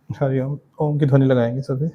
हरिओम। ओम की ध्वनि लगाएंगे सभी।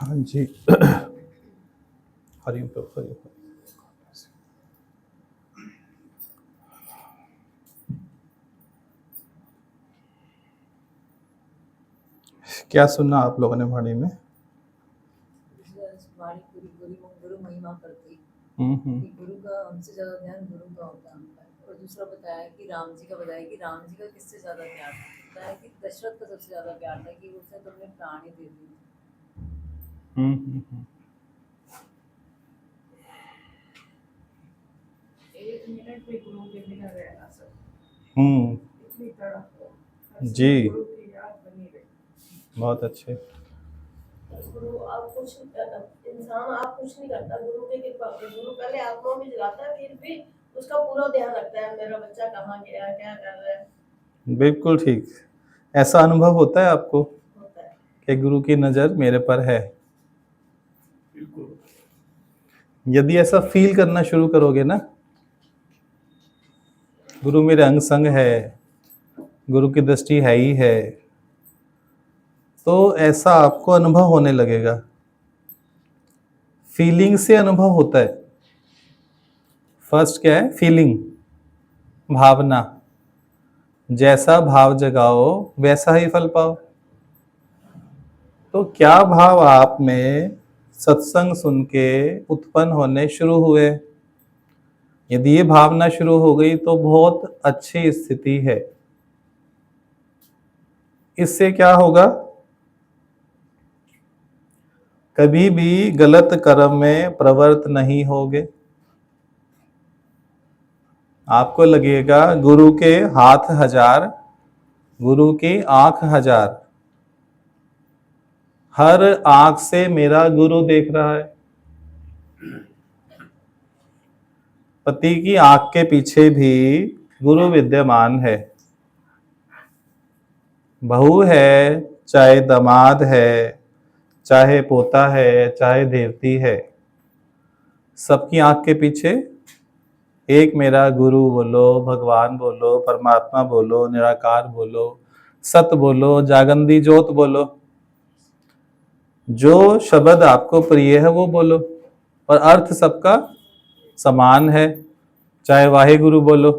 हाँ जी। हरिओम प्रभु, हरिओम। क्या सुना आप लोगों ने वाणी में? वाणी गुरु महिमा करती, गुरु का हमसे ज्यादा ध्यान गुरु का होता है। और दूसरा बताया कि राम जी का किससे ज्यादा प्यार था, बताया कि दशरथ का सबसे ज्यादा प्यार था कि उसने तुमने प्राण ही दे दी। एक मिनट भी गुरु के बिना रह ना सकते। इतनी तड़प जी, गुरु की याद बनी रही। बहुत अच्छे। गुरु आप कुछ इंसान आप कुछ नहीं करता, गुरु की कृपा पे। गुरु पहले आत्मा में जलाता है, फिर भी उसका पूरा ध्यान रखता है, मेरा बच्चा कहाँ गया, क्या कर रहा है। बिल्कुल ठीक। ऐसा अनुभव होता है आपको? होता है कि गुरु की नज़र मेरे पर है। यदि ऐसा फील करना शुरू करोगे ना, गुरु मेरे अंग संग है, गुरु की दृष्टि है ही है, तो ऐसा आपको अनुभव होने लगेगा। फीलिंग से अनुभव होता है। फर्स्ट क्या है? फीलिंग, भावना। जैसा भाव जगाओ वैसा ही फल पाओ। तो क्या भाव आप में सत्संग सुन के उत्पन्न होने शुरू हुए? यदि ये भावना शुरू हो गई तो बहुत अच्छी स्थिति है। इससे क्या होगा? कभी भी गलत कर्म में प्रवृत्त नहीं होगे। आपको लगेगा गुरु के हाथ हजार, गुरु की आंख हजार। हर आंख से मेरा गुरु देख रहा है। पति की आंख के पीछे भी गुरु विद्यमान है। बहू है, चाहे दामाद है, चाहे पोता है, चाहे देवती है, सबकी आंख के पीछे एक मेरा गुरु बोलो, भगवान बोलो, परमात्मा बोलो, निराकार बोलो, सत बोलो, जागंदी ज्योत बोलो। जो शब्द आपको प्रिय है वो बोलो, पर अर्थ सबका समान है। चाहे वाहे गुरु बोलो।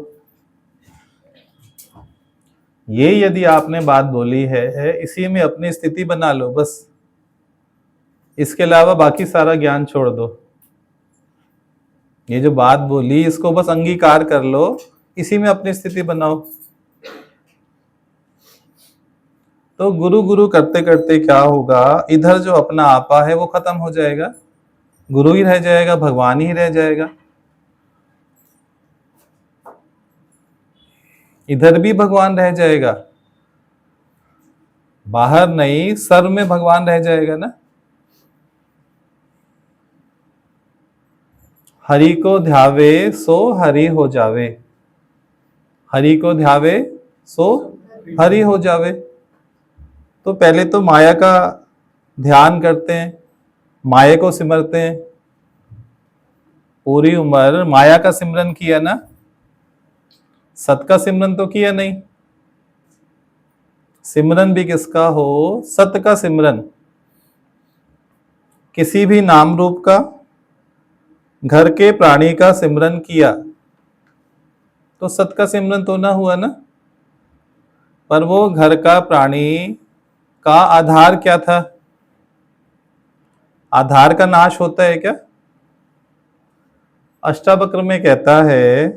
ये यदि आपने बात बोली है, इसी में अपनी स्थिति बना लो बस। इसके अलावा बाकी सारा ज्ञान छोड़ दो। ये जो बात बोली इसको बस अंगीकार कर लो, इसी में अपनी स्थिति बनाओ। तो गुरु गुरु करते करते क्या होगा, इधर जो अपना आपा है वो खत्म हो जाएगा, गुरु ही रह जाएगा, भगवान ही रह जाएगा। इधर भी भगवान रह जाएगा, बाहर नहीं, सर्व में भगवान रह जाएगा ना। हरि को ध्यावे सो हरि हो जावे, हरि को ध्यावे सो हरि हो जावे। तो पहले तो माया का ध्यान करते हैं, माया को सिमरते हैं। पूरी उम्र माया का सिमरन किया ना, सत का सिमरन तो किया नहीं। सिमरन भी किसका हो? सत का सिमरन। किसी भी नाम रूप का, घर के प्राणी का सिमरन किया तो सत का सिमरन तो ना हुआ ना। पर वो घर का प्राणी का आधार क्या था? आधार का नाश होता है क्या? अष्टावक्र में कहता है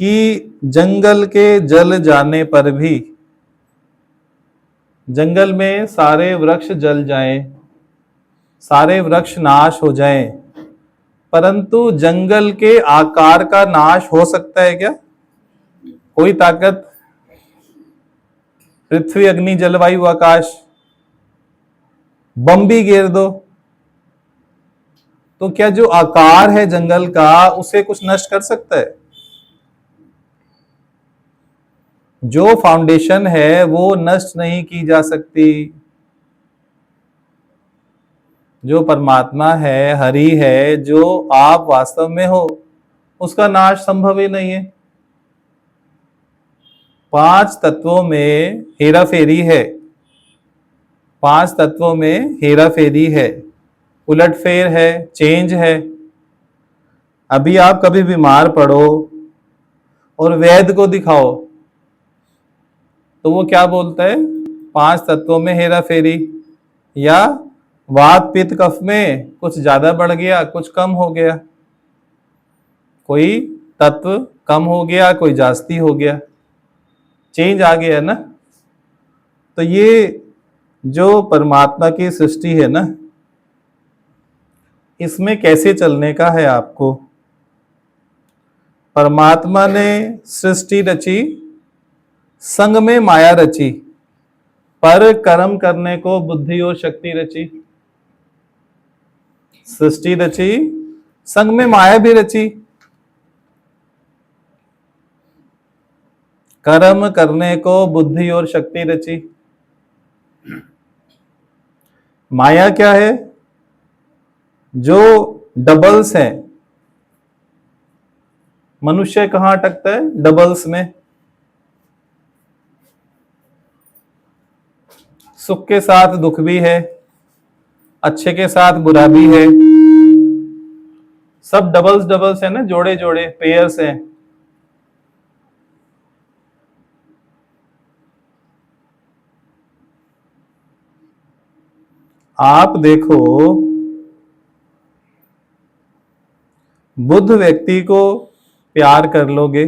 कि जंगल के जल जाने पर भी, जंगल में सारे वृक्ष जल जाएं, सारे वृक्ष नाश हो जाएं, परंतु जंगल के आकार का नाश हो सकता है क्या? कोई ताकत, पृथ्वी अग्नि जलवायु आकाश, बम भी गिर दो तो क्या जो आकार है जंगल का उसे कुछ नष्ट कर सकता है? जो फाउंडेशन है वो नष्ट नहीं की जा सकती। जो परमात्मा है, हरि है, जो आप वास्तव में हो, उसका नाश संभव ही नहीं है। 5 तत्वों में हेरा फेरी है, 5 तत्वों में हेरा फेरी है, उलटफेर है, चेंज है। अभी आप कभी बीमार पड़ो और वैद्य को दिखाओ तो वो क्या बोलता है? 5 तत्वों में हेरा फेरी, या वात पित्त कफ में कुछ ज्यादा बढ़ गया, कुछ कम हो गया, कोई तत्व कम हो गया, कोई जास्ती हो गया, चेंज आ गया ना। तो ये जो परमात्मा की सृष्टि है ना, इसमें कैसे चलने का है आपको। परमात्मा ने सृष्टि रची, संग में माया रची, पर कर्म करने को बुद्धि और शक्ति रची। सृष्टि रची, संग में माया भी रची, कर्म करने को बुद्धि और शक्ति रची। माया क्या है? जो डबल्स है। मनुष्य कहां अटकता है? डबल्स में। सुख के साथ दुख भी है, अच्छे के साथ बुरा भी है, सब डबल्स डबल्स है ना, जोड़े जोड़े पेयर्स हैं। आप देखो, बुद्ध व्यक्ति को प्यार कर लोगे,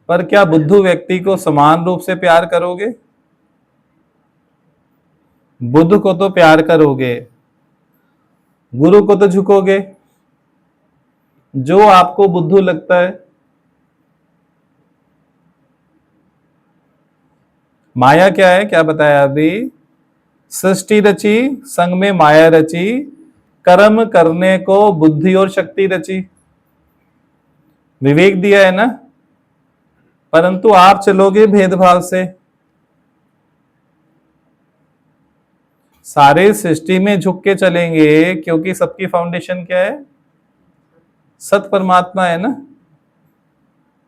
पर क्या बुद्धू व्यक्ति को समान रूप से प्यार करोगे? बुद्ध को तो प्यार करोगे, गुरु को तो झुकोगे। जो आपको बुद्धू लगता है, माया क्या है, क्या बताया अभी? सृष्टि रची, संग में माया रची, कर्म करने को बुद्धि और शक्ति रची। विवेक दिया है ना, परंतु आप चलोगे भेदभाव से। सारे सृष्टि में झुक के चलेंगे, क्योंकि सबकी फाउंडेशन क्या है? सत परमात्मा है ना।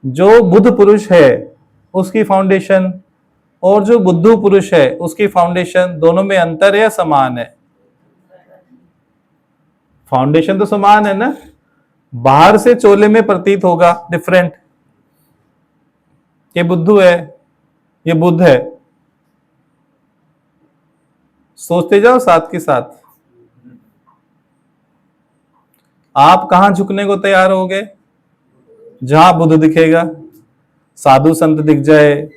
जो बुद्ध पुरुष है उसकी फाउंडेशन और जो बुद्धू पुरुष है उसकी फाउंडेशन, दोनों में अंतर है या समान है? फाउंडेशन तो समान है ना। बाहर से चोले में प्रतीत होगा डिफरेंट, ये बुद्धू है, ये बुद्ध है। सोचते जाओ साथ के साथ। आप कहां झुकने को तैयार होगे? जहां बुद्ध दिखेगा, साधु संत दिख जाए,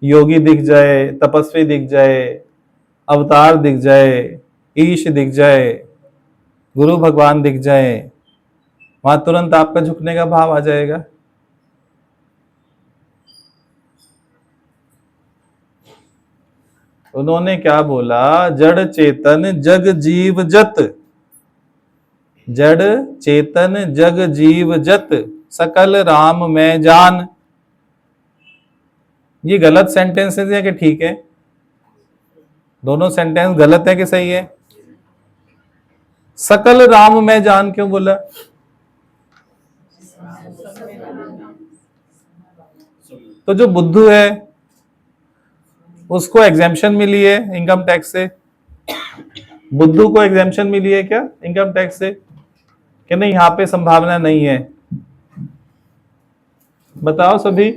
योगी दिख जाए, तपस्वी दिख जाए, अवतार दिख जाए, ईश दिख जाए, गुरु भगवान दिख जाए, वहां तुरंत आपका झुकने का भाव आ जाएगा। उन्होंने क्या बोला? जड़ चेतन जग जीव जत, जड़ चेतन जग जीव जत, सकल राम में जान। ये गलत सेंटेंसेस है कि ठीक है? दोनों सेंटेंस गलत है कि सही है? सकल राम में जान क्यों बोला? तो जो बुद्धू है उसको एग्जेम्पशन मिली है इनकम टैक्स से। बुद्धू को एग्जेम्पशन मिली है क्या इनकम टैक्स से? कि नहीं, यहां पे संभावना नहीं है? बताओ सभी।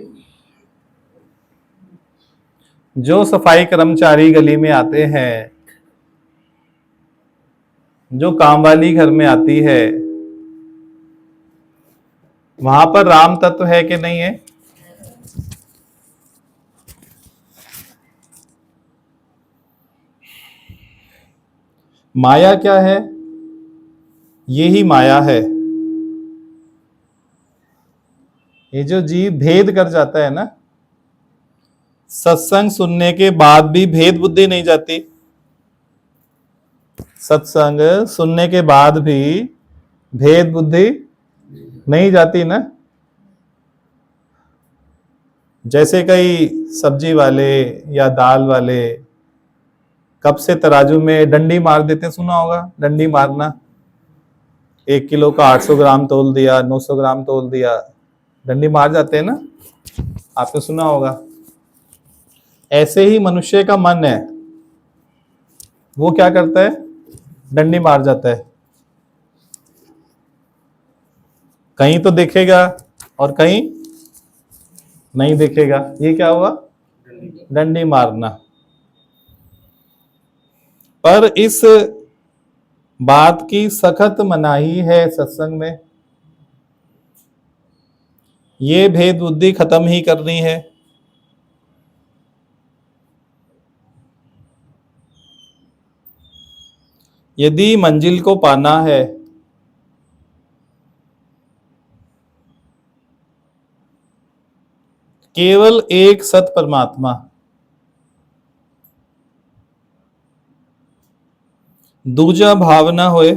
जो सफाई कर्मचारी गली में आते हैं, जो कामवाली घर में आती है, वहां पर राम तत्व है कि नहीं है? माया क्या है? ये ही माया है। ये जो जीव भेद कर जाता है ना, सत्संग सुनने के बाद भी भेद बुद्धि नहीं जाती। सत्संग सुनने के बाद भी भेद बुद्धि नहीं जाती ना। जैसे कई सब्जी वाले या दाल वाले कब से तराजू में डंडी मार देते, सुना होगा डंडी मारना। 1 किलो का 800 ग्राम तोल दिया, 900 ग्राम तोल दिया, डंडी मार जाते हैं ना, आपने सुना होगा। ऐसे ही मनुष्य का मन है, वो क्या करता है? डंडी मार जाता है। कहीं तो देखेगा और कहीं नहीं देखेगा। ये क्या हुआ? डंडी मारना। पर इस बात की सख्त मनाही है सत्संग में। ये भेद बुद्धि खत्म ही करनी है। यदि मंजिल को पाना है, केवल एक सत परमात्मा, दूजा भाव ना होए,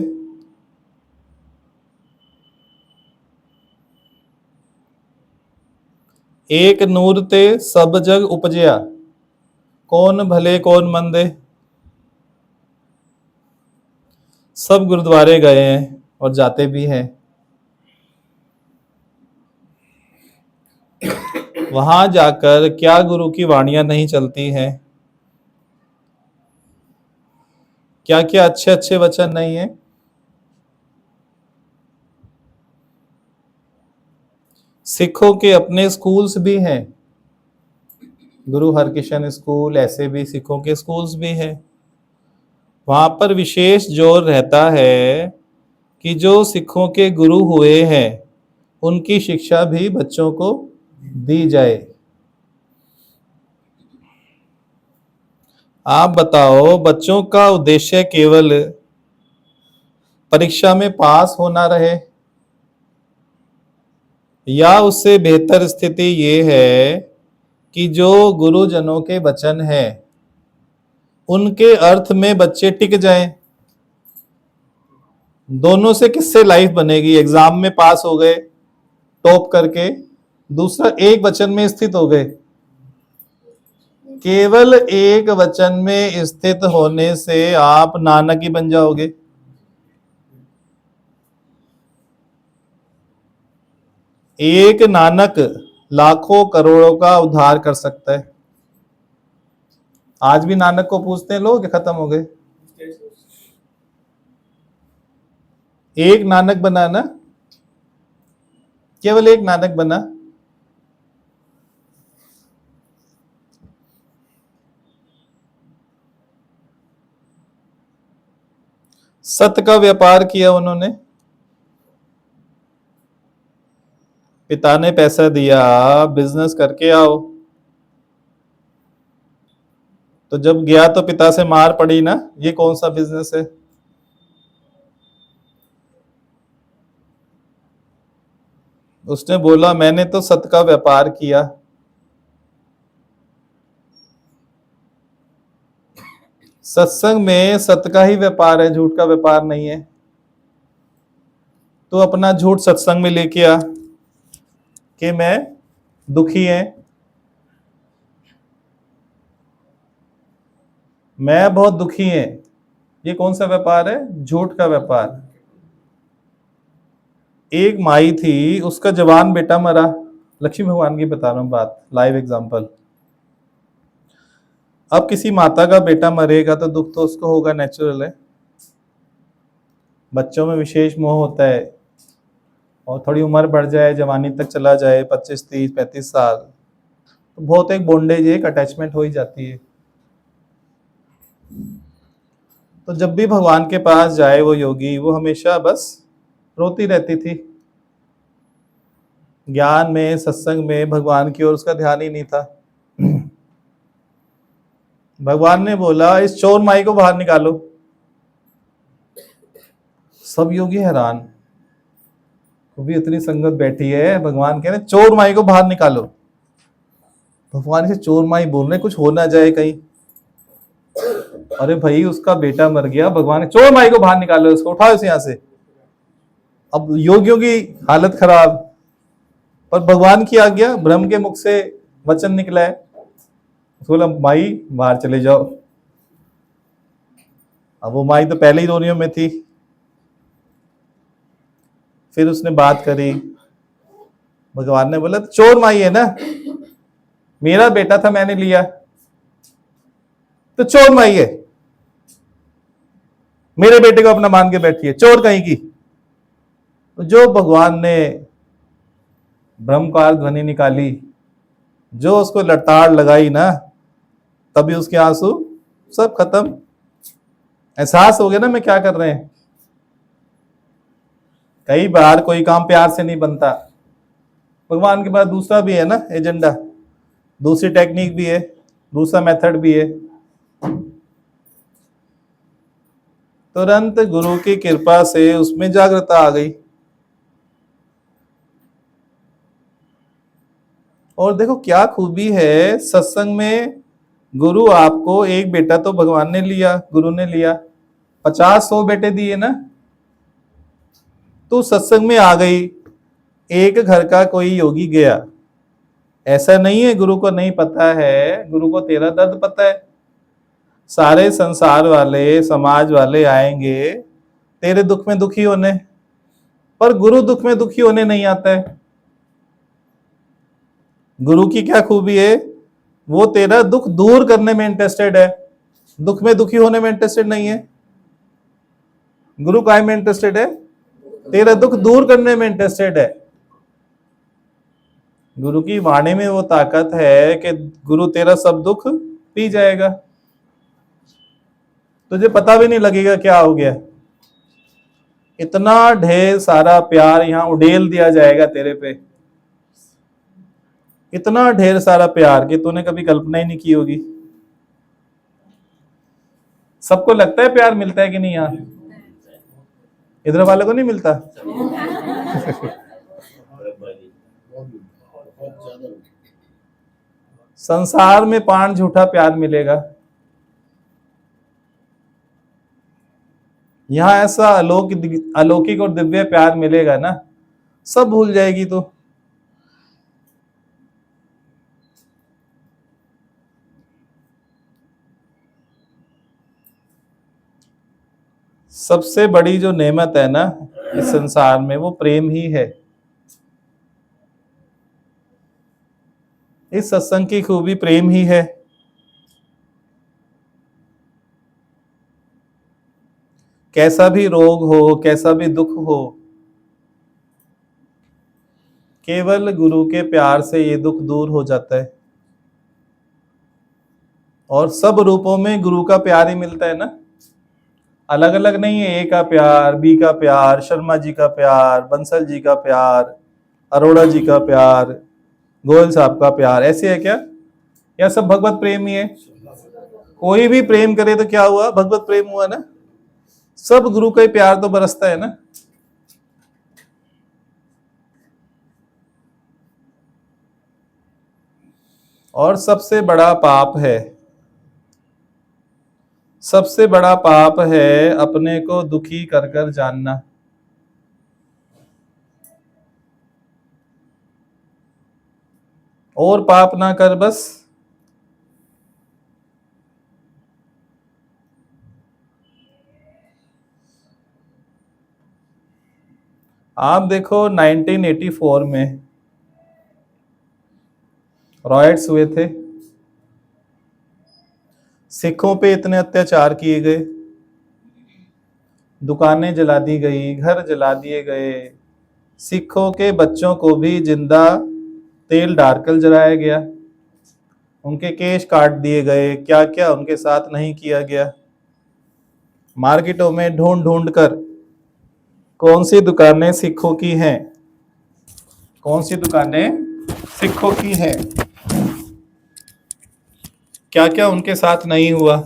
एक नूर ते सब जग उपजया, कौन भले कौन मंदे। सब गुरुद्वारे गए हैं और जाते भी हैं। वहां जाकर क्या गुरु की वाणियां नहीं चलती हैं? क्या क्या अच्छे अच्छे वचन नहीं है? सिखों के अपने स्कूल्स भी हैं, गुरु हरकिशन स्कूल, ऐसे भी सिखों के स्कूल्स भी हैं। वहां पर विशेष जोर रहता है कि जो सिखों के गुरु हुए हैं उनकी शिक्षा भी बच्चों को दी जाए। आप बताओ, बच्चों का उद्देश्य केवल परीक्षा में पास होना रहे, या उससे बेहतर स्थिति ये है कि जो गुरुजनों के वचन है उनके अर्थ में बच्चे टिक जाएं? दोनों से किससे लाइफ बनेगी? एग्जाम में पास हो गए टॉप करके, दूसरा एक वचन में स्थित हो गए। केवल एक वचन में स्थित होने से आप नानक ही बन जाओगे। एक नानक लाखों करोड़ों का उद्धार कर सकता है। आज भी नानक को पूछते हैं लोग कि खत्म हो गए? एक नानक बना ना, केवल एक नानक बना। सत्य का व्यापार किया उन्होंने। पिता ने पैसा दिया, बिजनेस करके आओ। तो जब गया तो पिता से मार पड़ी ना, ये कौन सा बिजनेस है? उसने बोला मैंने तो सत्य का व्यापार किया। सत्संग में सत्य का ही व्यापार है, झूठ का व्यापार नहीं है। तो अपना झूठ सत्संग में लेके आ कि मैं दुखी है, मैं बहुत दुखी है। ये कौन सा व्यापार है? झूठ का व्यापार। एक माई थी, उसका जवान बेटा मरा। लक्ष्मी भगवान की बता रहा हूं बात, लाइव एग्जांपल। अब किसी माता का बेटा मरेगा तो दुख तो उसको होगा, नेचुरल है। बच्चों में विशेष मोह होता है, और थोड़ी उम्र बढ़ जाए, जवानी तक चला जाए, 25, 30, 35 साल, तो बहुत एक बॉन्डेज, एक अटैचमेंट हो ही जाती है। तो जब भी भगवान के पास जाए वो योगी, वो हमेशा बस रोती रहती थी। ज्ञान में, सत्संग में भगवान की ओर उसका ध्यान ही नहीं था। भगवान ने बोला इस चोर माई को बाहर निकालो। सब योगी हैरान, भी इतनी संगत बैठी है, भगवान कह रहे चोर माई को बाहर निकालो। भगवान से चोर माई बोल रहे, कुछ हो ना जाए कहीं। अरे भाई उसका बेटा मर गया, भगवान ने चोर माई को बाहर निकालो, इसको उठाओ इसे यहां से। अब योगियों की हालत खराब, पर भगवान की आज्ञा, ब्रह्म के मुख से वचन निकला है। बोला माई बाहर चले जाओ। अब वो माई तो पहले ही रोनियों में थी। फिर उसने बात करी, भगवान ने बोला चोर माई है ना, मेरा बेटा था मैंने लिया, तो चोर माई है, मेरे बेटे को अपना मान के बैठी है, चोर कहीं की। तो जो भगवान ने ब्रह्मकार ध्वनि निकाली, जो उसको लताड़ लगाई ना, तभी उसके आंसू सब खत्म। एहसास हो गया ना मैं क्या कर रहे हैं। कई बार कोई काम प्यार से नहीं बनता, भगवान के पास दूसरा भी है ना एजेंडा, दूसरी टेक्निक भी है, दूसरा मेथड भी है। तुरंत गुरु की कृपा से उसमें जागृता आ गई। और देखो क्या खूबी है सत्संग में, गुरु आपको एक बेटा तो भगवान ने लिया, गुरु ने लिया, 50-100 बेटे दिए ना, तो सत्संग में आ गई। एक घर का कोई योगी गया, ऐसा नहीं है गुरु को नहीं पता है, गुरु को तेरा दर्द पता है। सारे संसार वाले, समाज वाले आएंगे तेरे दुख में दुखी होने, पर गुरु दुख में दुखी होने नहीं आता है। गुरु की क्या खूबी है, वो तेरा दुख दूर करने में इंटरेस्टेड है, दुख में दुखी होने में इंटरेस्टेड नहीं है। गुरु काय में इंटरेस्टेड है? तेरा दुख दूर करने में इंटरेस्टेड है। गुरु की वाणी में वो ताकत है कि गुरु तेरा सब दुख पी जाएगा, तुझे पता भी नहीं लगेगा क्या हो गया। इतना ढेर सारा प्यार यहाँ उड़ेल दिया जाएगा तेरे पे, इतना ढेर सारा प्यार कि तूने कभी कल्पना ही नहीं की होगी। सबको लगता है प्यार मिलता है कि नहीं? यहाँ इधर वाले को नहीं मिलता? संसार में पान झूठा प्यार मिलेगा, यहाँ ऐसा अलौकिक और दिव्य प्यार मिलेगा ना, सब भूल जाएगी तो। सबसे बड़ी जो नेमत है ना इस संसार में, वो प्रेम ही है। इस सत्संग की खूबी प्रेम ही है। कैसा भी रोग हो, कैसा भी दुख हो, केवल गुरु के प्यार से ये दुख दूर हो जाता है। और सब रूपों में गुरु का प्यार ही मिलता है ना, अलग अलग नहीं है। ए का प्यार, बी का प्यार, शर्मा जी का प्यार, बंसल जी का प्यार, अरोड़ा जी का प्यार, गोयल साहब का प्यार, ऐसे है क्या? या सब भगवत प्रेम ही है? कोई भी प्रेम करे तो क्या हुआ? भगवत प्रेम हुआ ना। सब गुरु का ही प्यार तो बरसता है ना। और सबसे बड़ा पाप है, सबसे बड़ा पाप है अपने को दुखी कर कर जानना। और पाप ना कर बस। आप देखो 1984 में रॉयट्स हुए थे, सिखों पे इतने अत्याचार किए गए, दुकानें जला दी गई, घर जला दिए गए, सिखों के बच्चों को भी जिंदा तेल डालकर जलाया गया, उनके केश काट दिए गए, क्या क्या उनके साथ नहीं किया गया। मार्केटों में ढूंढ ढूंढ कर कौन सी दुकानें सिखों की हैं, कौन सी दुकानें सिखों की हैं, क्या क्या उनके साथ नहीं हुआ।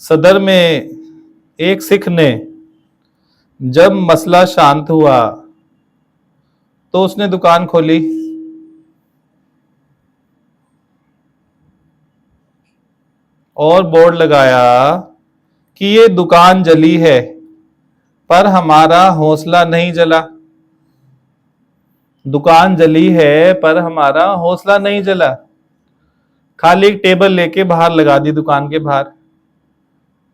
सदर में एक सिख ने जब मसला शांत हुआ तो उसने दुकान खोली, और बोर्ड लगाया कि ये दुकान जली है पर हमारा हौसला नहीं जला। दुकान जली है पर हमारा हौसला नहीं जला। खाली एक टेबल लेके बाहर लगा दी, दुकान के बाहर।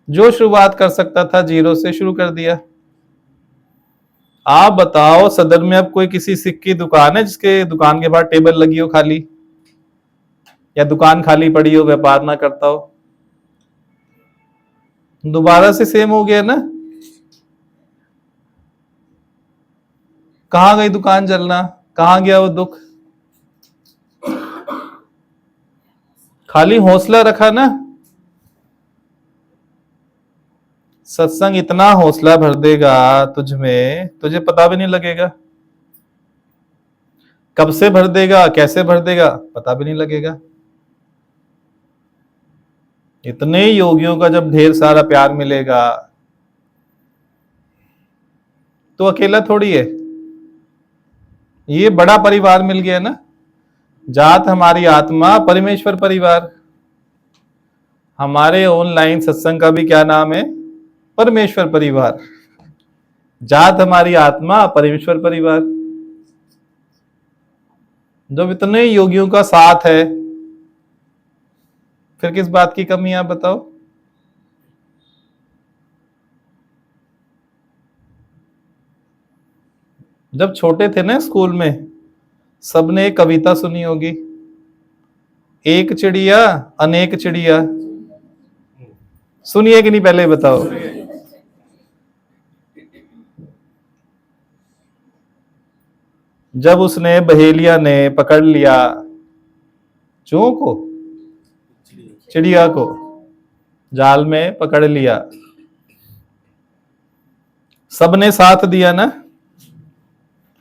जो शुरुआत कर सकता था जीरो से शुरू कर दिया। आप बताओ, सदर में अब कोई किसी सिख की दुकान है जिसके दुकान के बाहर टेबल लगी हो खाली, या दुकान खाली पड़ी हो, व्यापार ना करता हो? दोबारा से सेम हो गया ना। कहां गई दुकान जलना, कहां गया वो दुख? खाली हौसला रखा ना। सत्संग इतना हौसला भर देगा तुझ में, तुझे पता भी नहीं लगेगा। कब से भर देगा, कैसे भर देगा, पता भी नहीं लगेगा। इतने योगियों का जब ढेर सारा प्यार मिलेगा तो अकेला थोड़ी है, ये बड़ा परिवार मिल गया ना। जात हमारी आत्मा परमेश्वर परिवार। हमारे ऑनलाइन सत्संग का भी क्या नाम है? परमेश्वर परिवार। जात हमारी आत्मा परमेश्वर परिवार। जब इतने योगियों का साथ है फिर किस बात की कमी, आप बताओ? जब छोटे थे ना स्कूल में, सबने एक कविता सुनी होगी, एक चिड़िया अनेक चिड़िया। सुनिए कि नहीं, पहले बताओ। जब उसने बहेलिया ने पकड़ लिया चूहों को, चिड़िया को जाल में पकड़ लिया, सबने साथ दिया ना,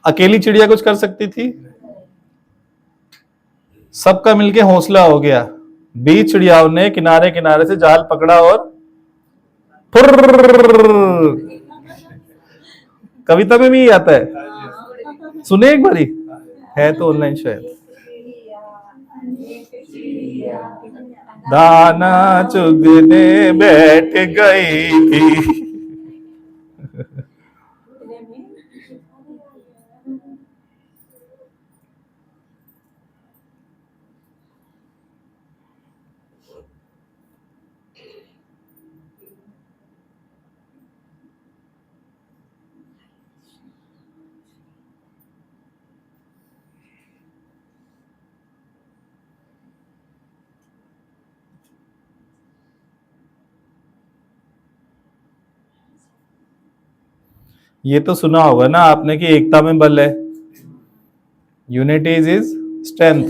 अकेली चिड़िया कुछ कर सकती थी? सबका मिलके हौसला हो गया, 20 चिड़ियाओं ने किनारे किनारे से जाल पकड़ा और फुर्र। कविता में भी आता है, सुने एक बारी, है तो ऑनलाइन शायद। दाना चुगने बैठ गई थी। ये तो सुना होगा ना आपने कि एकता में बल है, यूनिटी इज स्ट्रेंथ।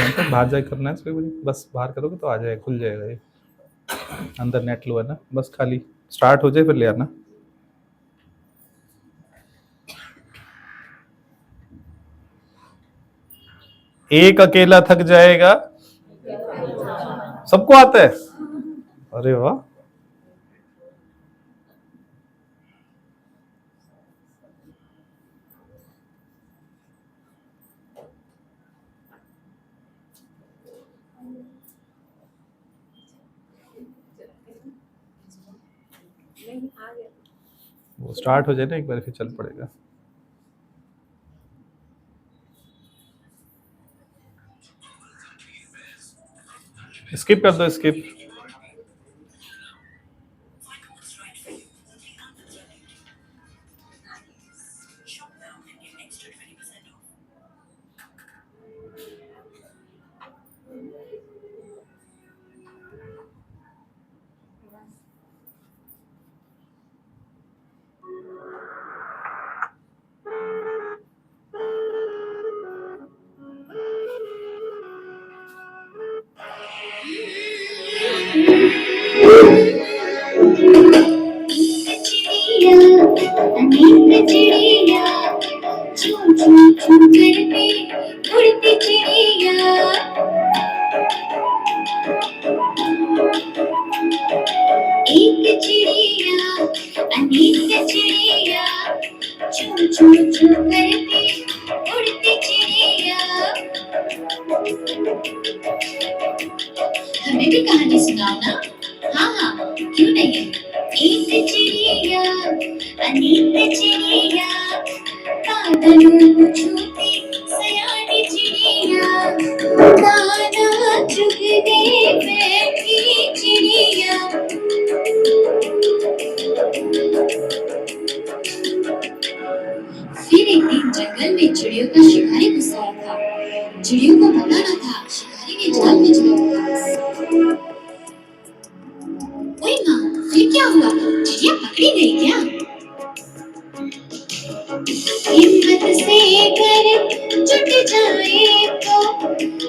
तो बाहर जाए करना है इसको, बस बाहर करोगे तो आ जाए, खुल जाएगा ये। अंदर नेट लो है ना, बस खाली स्टार्ट हो जाए फिर ले आना। एक अकेला थक जाएगा, सबको आता है, अरे वाह। वो स्टार्ट हो जाए ना एक बार फिर चल पड़ेगा। स्किप कर दो, स्किप। अनेक चिड़िया चू चू चू करके उड़ती चिड़िया, एक चिड़िया अनेक चिड़िया चू चू चू करके उड़ती चिड़िया। हमें भी कहानी सुनाओ ना। हाँ हाँ क्यों नहीं। एक चिड़िया अनेक चिड़िया बादलों को छूती सयानी चिड़िया, दाना चुगने बैठी चिड़िया। फिर एक दिन जंगल में चिड़ियों का शिकारी घुस आया था। चिड़ियों को पता न था शिकारी ने जाल में चिड़िया। ओए माँ, फिर क्या हुआ? चिड़िया पकड़ी गई क्या? हिम्मत से कर जुट जाए तो,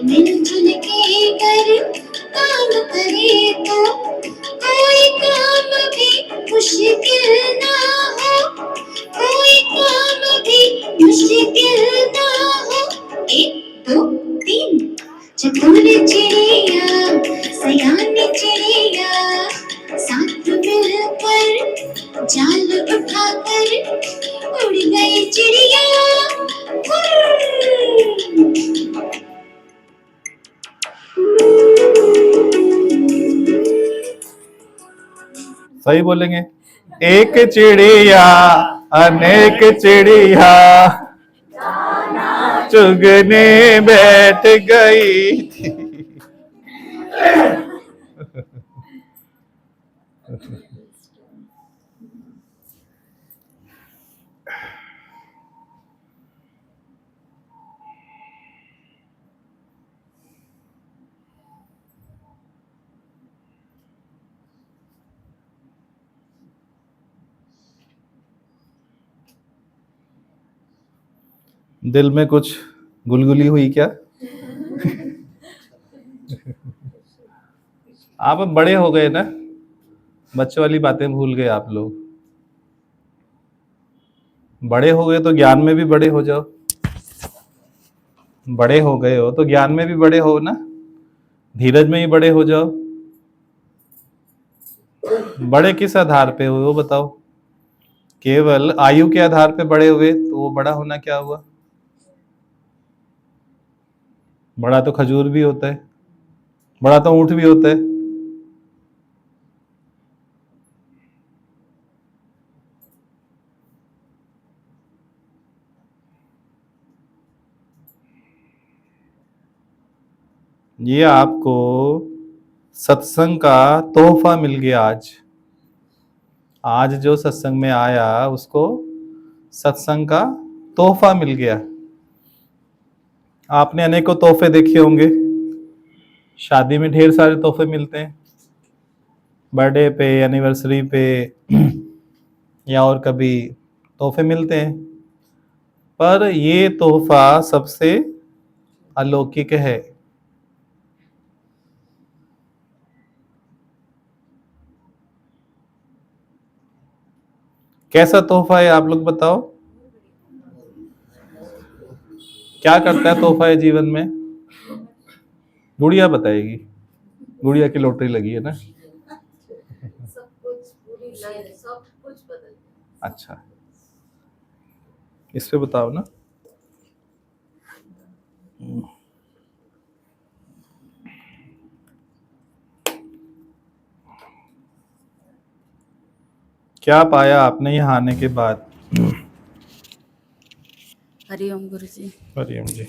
मिलजुल के कर काम करे तो, कोई काम भी मुश्किल ना हो, कोई काम भी मुश्किल ना हो। 1 2 3 चतुर चिड़िया सयानी चिड़िया साथ मिलकर जाल उठाकर उड़ गई चिड़िया। सही बोलेंगे, एक चिड़िया अनेक चिड़िया चुगने बैठ गई थी। दिल में कुछ गुलगुली हुई क्या? आप अब बड़े हो गए ना, बच्चों वाली बातें भूल गए आप लोग। बड़े हो गए तो ज्ञान में भी बड़े हो जाओ। बड़े हो गए हो तो ज्ञान में भी बड़े हो ना, धीरज में ही बड़े हो जाओ। बड़े किस आधार पे हुए वो बताओ? केवल आयु के आधार पे बड़े हुए तो वो बड़ा होना क्या हुआ? बड़ा तो खजूर भी होता है, बड़ा तो ऊंट भी होता है। ये आपको सत्संग का तोहफा मिल गया आज। आज जो सत्संग में आया उसको सत्संग का तोहफा मिल गया। आपने अनेकों तोहफे देखे होंगे, शादी में ढेर सारे तोहफे मिलते हैं, बर्थडे पे, एनिवर्सरी पे या और कभी तोहफे मिलते हैं, पर ये तोहफा सबसे अलौकिक है। कैसा तोहफा है आप लोग बताओ? क्या करता है तोहफा ये जीवन में? गुड़िया बताएगी, गुड़िया की लॉटरी लगी है ना। सब कुछ पूरी लाइफ सब कुछ बदल। अच्छा, इस पे बताओ ना। क्या पाया आपने यहाँ आने के बाद? हरिओम गुरुजी। हरिओम जी।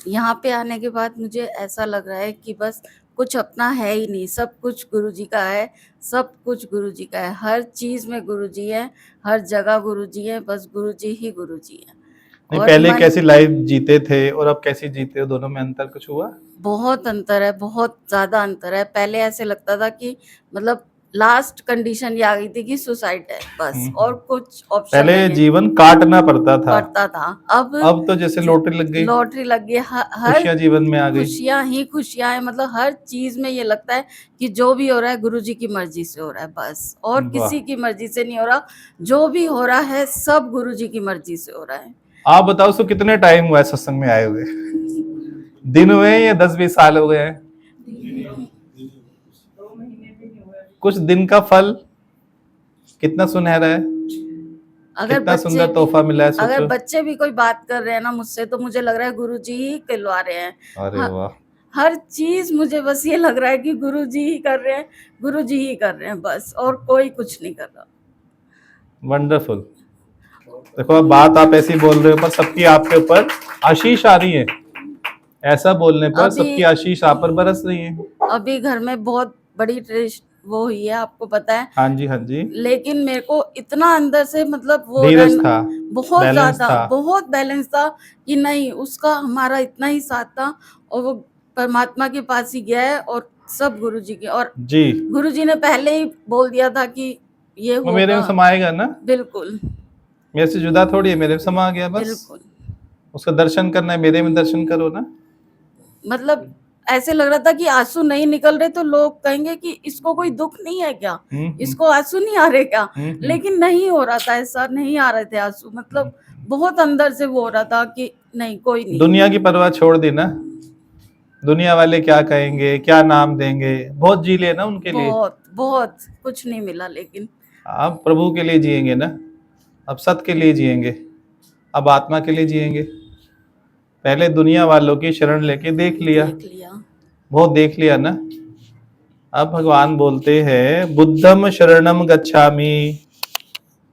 यहाँ पे आने के बाद मुझे ऐसा लग रहा है कि बस कुछ अपना है ही नहीं, सब कुछ गुरुजी का है, सब कुछ गुरुजी का है, हर चीज में गुरुजी है, हर जगह गुरुजी है, बस गुरुजी ही गुरुजी है। नहीं, और पहले कैसी लाइफ जीते थे और अब कैसी जीते हो, दोनों में अंतर कुछ हुआ? बहुत अंतर है, बहुत ज्यादा अंतर है। पहले ऐसे लगता था कि मतलब लास्ट कंडीशन ये आ गई थी कि सुसाइड है बस, और कुछ ऑप्शन पहले नहीं है, जीवन काटना पड़ता था। पड़ता था। अब तो जैसे लॉटरी लग गई, लॉटरी लग गई, हर खुशियां जीवन में आ गई। खुशियां ही खुशियां है। मतलब हर चीज में ये लगता है कि जो भी हो रहा है गुरुजी की मर्जी से हो रहा है बस, और वाह। किसी की मर्जी से नहीं हो रहा। जो भी हो रहा है सब गुरुजी की मर्जी से हो रहा है। आप बताओ, सो कितने टाइम हुआ है सत्संग में आए हुए? दिन हुए हैं या 10-20 साल हो गए हैं? कुछ दिन का फल कितना सुनहरा है, अगर कितना बच्चे सुंदर तोहफा मिला है, अगर सोचो। बच्चे भी कोई बात कर रहे हैं ना मुझसे, तो मुझे लग रहा है गुरुजी ही कहलवा रहे हैं। अरे वाह, हर चीज मुझे बस ये लग रहा है कि गुरुजी ही कर रहे हैं, गुरुजी ही कर रहे हैं बस, और कोई कुछ नहीं कर रहा। वंडरफुल। देखो, अब बात आप ऐसी बोल रहे हो पर सबकी आपके ऊपर आशीष आ रही है। ऐसा बोलने पर सबकी आशीष आप पर बरस रही है। अभी घर में बहुत बड़ी वो हुई है, आपको पता है। हाँ जी, हाँ जी। लेकिन मेरे को इतना अंदर से मतलब वो धीरज था, बहुत बैलेंस ज्यादा, था। बहुत बैलेंस था कि नहीं, उसका हमारा इतना ही साथ था, और वो परमात्मा के पास ही गया है, और सब गुरुजी के। और जी, गुरुजी ने पहले ही बोल दिया था कि ये वो मेरे में होगा। समाएगा ना, बिल्कुल, मेरे से जुदा थोड़ी है, मेरे में समा गया बस। बिल्कुल। उसका दर्शन करना है, मेरे में दर्शन करो ना। मतलब ऐसे लग रहा था कि आंसू नहीं निकल रहे तो लोग कहेंगे कि इसको कोई दुख नहीं है क्या, इसको आंसू नहीं आ रहे क्या। लेकिन नहीं हो रहा था, ऐसा नहीं आ रहे थे आंसू। मतलब बहुत अंदर से वो हो रहा था कि नहीं, कोई नहीं। दुनिया की परवाह छोड़ दी ना, दुनिया वाले क्या कहेंगे, क्या नाम देंगे, बहुत जी लिए ना उनके लिए। बहुत बहुत कुछ नहीं मिला, लेकिन आप प्रभु के लिए जिएंगे ना, अब सत्य के लिए जिएंगे, अब आत्मा के लिए जिएंगे। पहले दुनिया वालों की शरण लेके देख लिया, बहुत देख लिया ना। अब भगवान बोलते हैं बुद्धम शरणम गच्छामि।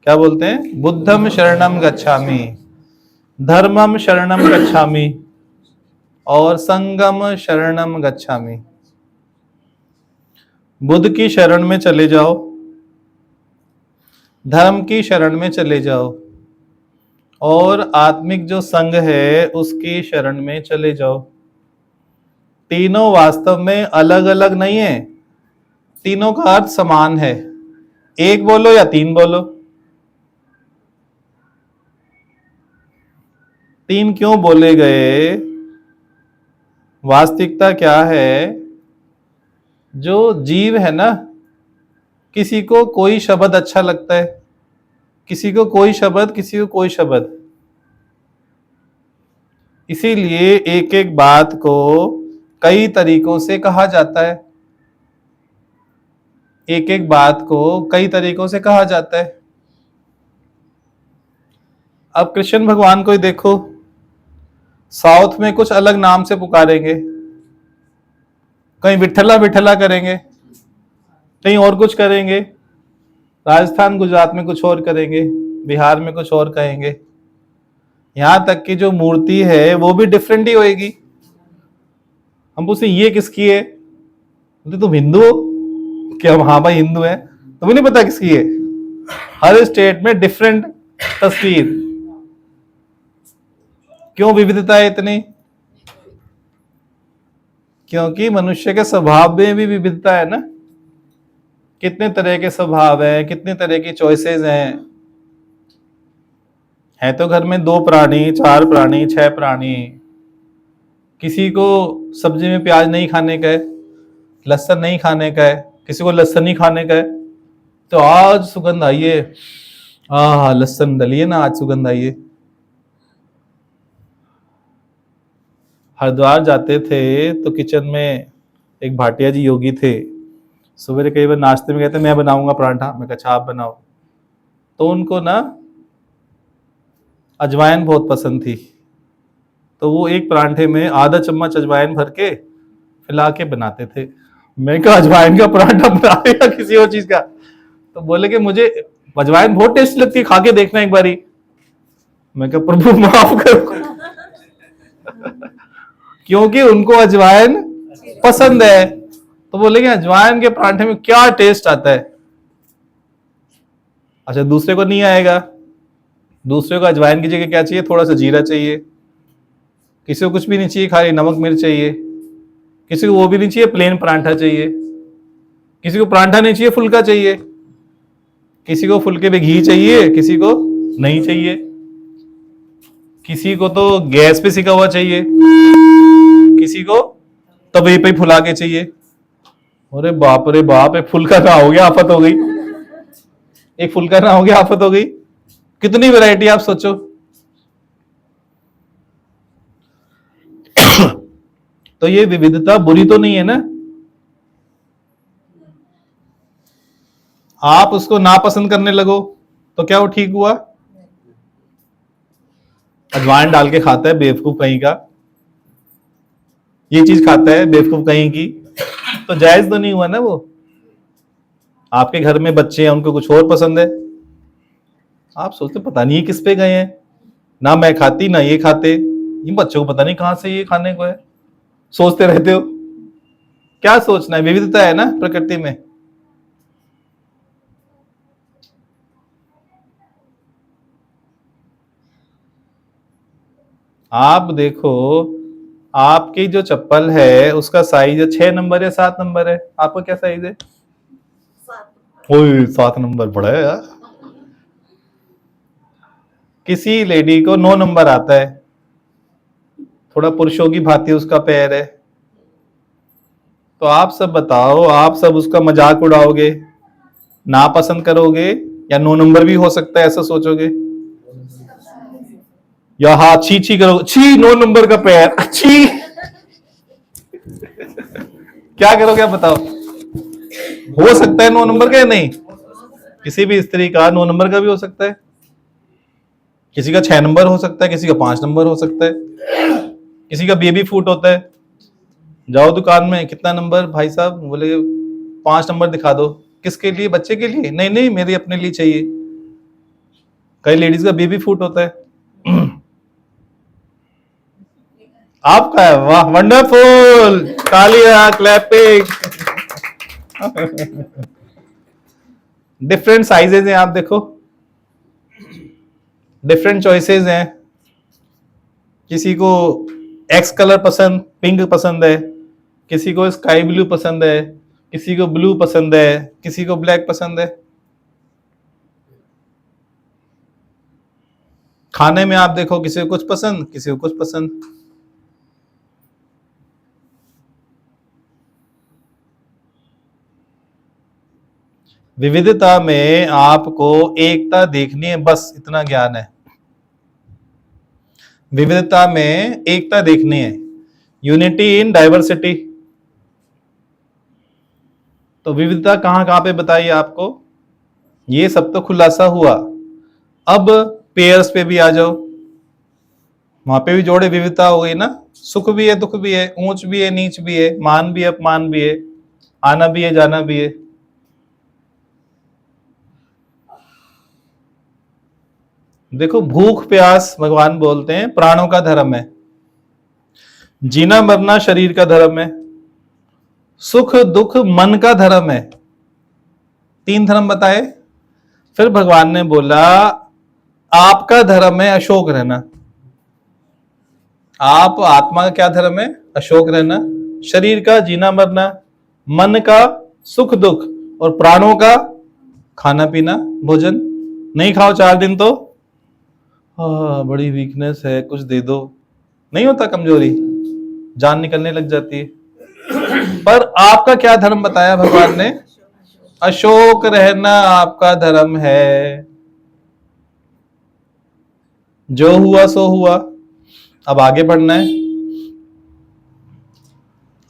क्या बोलते हैं? बुद्धम शरणम गच्छामि, धर्मम शरणम गच्छामि और संगम शरणम गच्छामि। बुद्ध की शरण में चले जाओ, धर्म की शरण में चले जाओ, और आत्मिक जो संग है उसकी शरण में चले जाओ। तीनों वास्तव में अलग अलग नहीं है, तीनों का अर्थ समान है। एक बोलो या तीन बोलो, तीन क्यों बोले गए? वास्तविकता क्या है? जो जीव है ना, किसी को कोई शब्द अच्छा लगता है, किसी को कोई शब्द, किसी को कोई शब्द। इसीलिए एक एक बात को कई तरीकों से कहा जाता है, एक एक बात को कई तरीकों से कहा जाता है। अब कृष्ण भगवान को ही देखो, साउथ में कुछ अलग नाम से पुकारेंगे, कहीं विठला विठला करेंगे, कहीं और कुछ करेंगे, राजस्थान गुजरात में कुछ और करेंगे, बिहार में कुछ और कहेंगे, यहां तक कि जो मूर्ति है वो भी डिफरेंट ही होएगी। हम पूछते ये किसकी है, बोलते तुम हिंदू हो क्या? हाँ भाई हिंदू है। तुम्हें नहीं पता किसकी है? हर स्टेट में डिफरेंट तस्वीर। क्यों विविधता है इतनी? क्योंकि मनुष्य के स्वभाव में भी विविधता है ना। कितने तरह के स्वभाव है, कितने तरह की चॉइसेस हैं। है तो घर में 2 प्राणी, 4 प्राणी, 6 प्राणी, किसी को सब्जी में प्याज नहीं खाने का है, लहसुन नहीं खाने का है, किसी को लहसुन नहीं खाने का है, तो आज सुगंध आई है, लहसुन डलिए ना, आज सुगंध आई है। हरिद्वार जाते थे तो किचन में एक भाटिया जी योगी थे, सवेरे कई बार नाश्ते में कहते मैं बनाऊंगा पराठा, मैं कहा अच्छा आप बनाओ। तो उनको ना अजवाइन बहुत पसंद थी, तो वो एक पराठे में आधा चम्मच अजवाइन भर के फैला के बनाते थे। मैं कहा अजवाइन का पराठा बना रहे या किसी और चीज का? तो बोले कि मुझे अजवाइन बहुत टेस्टी लगती है, खा के देखना एक बारी। मैं कहा प्रभु माफ करो क्योंकि उनको अजवाइन पसंद है, तो बोले कि अजवाइन के पराठे में क्या टेस्ट आता है। अच्छा दूसरे को नहीं आएगा, दूसरे को अजवाइन की जगह क्या चाहिए? थोड़ा सा जीरा चाहिए, किसी को कुछ भी नहीं चाहिए, खाली नमक मिर्च चाहिए, किसी को वो भी नहीं चाहिए, प्लेन पराठा चाहिए, किसी को पराठा नहीं चाहिए, फुल्का चाहिए, किसी को फुल्के पे घी चाहिए, किसी को नहीं चाहिए, किसी को तो गैस पे सिका हुआ चाहिए, किसी को तवे पे फुला के चाहिए। अरे बाप रे बाप, एक फुल्का ना हो गया आफत हो गई, एक फुल्का ना हो गया आफत हो गई। कितनी वैरायटी आप सोचो। तो ये विविधता बुरी तो नहीं है ना। आप उसको नापसंद करने लगो तो क्या वो ठीक हुआ? अजवाइन डाल के खाता है बेवकूफ कहीं का, ये चीज खाता है बेवकूफ कहीं की, तो जायज तो नहीं हुआ ना वो। आपके घर में बच्चे हैं, उनको कुछ और पसंद है, आप सोचते पता नहीं ये किस पे गए हैं, ना मैं खाती ना ये खाते, ये बच्चों को पता नहीं कहां से ये खाने को है, सोचते रहते हो। क्या सोचना है? विविधता है ना प्रकृति में। आप देखो, आपकी जो चप्पल है उसका साइज 6 नंबर है 7 नंबर है, आपका क्या साइज है? 7 नंबर बड़ा है यार। किसी लेडी को 9 नंबर आता है, थोड़ा पुरुषों की भांति उसका पैर है, तो आप सब बताओ, आप सब उसका मजाक उड़ाओगे, नापसंद करोगे, या 9 नंबर भी हो सकता है ऐसा सोचोगे, या हाँ छी छी करोगे, छी 9 नंबर का पैर, छी क्या करोगे आप बताओ? हो सकता है 9 नंबर का या नहीं? किसी भी स्त्री का 9 नंबर का भी हो सकता है, किसी का 6 नंबर हो सकता है, किसी का 5 नंबर हो सकता है, किसी का बेबी फूट होता है। जाओ दुकान में, कितना नंबर भाई साहब? बोले 5 नंबर दिखा दो। किसके लिए? बच्चे के लिए? नहीं नहीं मेरे अपने लिए चाहिए। कई लेडीज का बेबी फूट होता है। आपका है? वाह वंडरफुल, तालियां क्लैपिंग। डिफरेंट साइजेस हैं, आप देखो, डिफरेंट चॉइसेस हैं। किसी को एक्स कलर पसंद, पिंक पसंद है, किसी को स्काई ब्लू पसंद है, किसी को ब्लू पसंद है, किसी को ब्लैक पसंद है। खाने में आप देखो किसी को कुछ पसंद, किसी को कुछ पसंद। विविधता में आपको एकता देखनी है, बस इतना ज्ञान है। विविधता में एकता देखनी है, यूनिटी इन डाइवर्सिटी। तो विविधता कहां कहां पे बताइए आपको, ये सब तो खुलासा हुआ। अब पेयर्स पे भी आ जाओ, वहां पे भी जोड़े विविधता हो गई ना। सुख भी है, दुख भी है, ऊंच भी है, नीच भी है, मान भी है, अपमान भी है, आना भी है, जाना भी है। देखो, भूख प्यास भगवान बोलते हैं प्राणों का धर्म है, जीना मरना शरीर का धर्म है, सुख दुख मन का धर्म है। 3 धर्म बताए। फिर भगवान ने बोला आपका धर्म है अशोक रहना। आप आत्मा का क्या धर्म है? अशोक रहना। शरीर का जीना मरना, मन का सुख दुख, और प्राणों का खाना पीना भोजन। नहीं खाओ 4 दिन तो बड़ी वीकनेस है, कुछ दे दो, नहीं होता, कमजोरी, जान निकलने लग जाती है। पर आपका क्या धर्म बताया भगवान ने? अशोक रहना आपका धर्म है। जो हुआ सो हुआ, अब आगे बढ़ना है।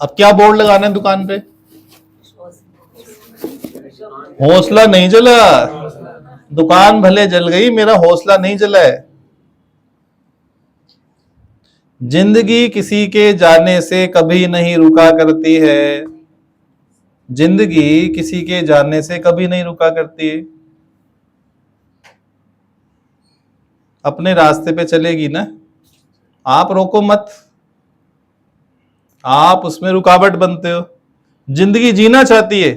अब क्या बोर्ड लगाना है दुकान पे? हौसला नहीं जला, दुकान भले जल गई, मेरा हौसला नहीं जला है। जिंदगी किसी के जाने से कभी नहीं रुका करती है, जिंदगी किसी के जाने से कभी नहीं रुका करती। अपने रास्ते पे चलेगी ना, आप रोको मत, आप उसमें रुकावट बनते हो। जिंदगी जीना चाहती है,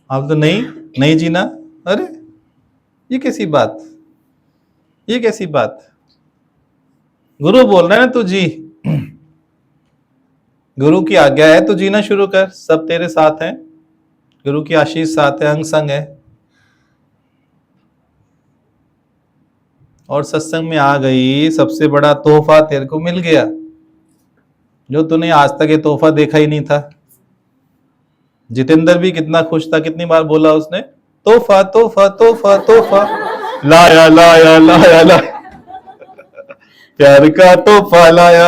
आप तो नहीं जीना। अरे ये कैसी बात, ये कैसी बात? गुरु बोल रहे हैं ना, तू जी, गुरु की आज्ञा है तो जीना शुरू कर। सब तेरे साथ हैं, गुरु की आशीष साथ है, अंग संग है। और सत्संग में आ गई, सबसे बड़ा तोहफा तेरे को मिल गया, जो तूने आज तक ये तोहफा देखा ही नहीं था। जितेंद्र भी कितना खुश था, कितनी बार बोला उसने, तोहफा तोहफा तोहफा तोहफा, लाया लाया लाया लाया, प्यार का तोहफा लाया।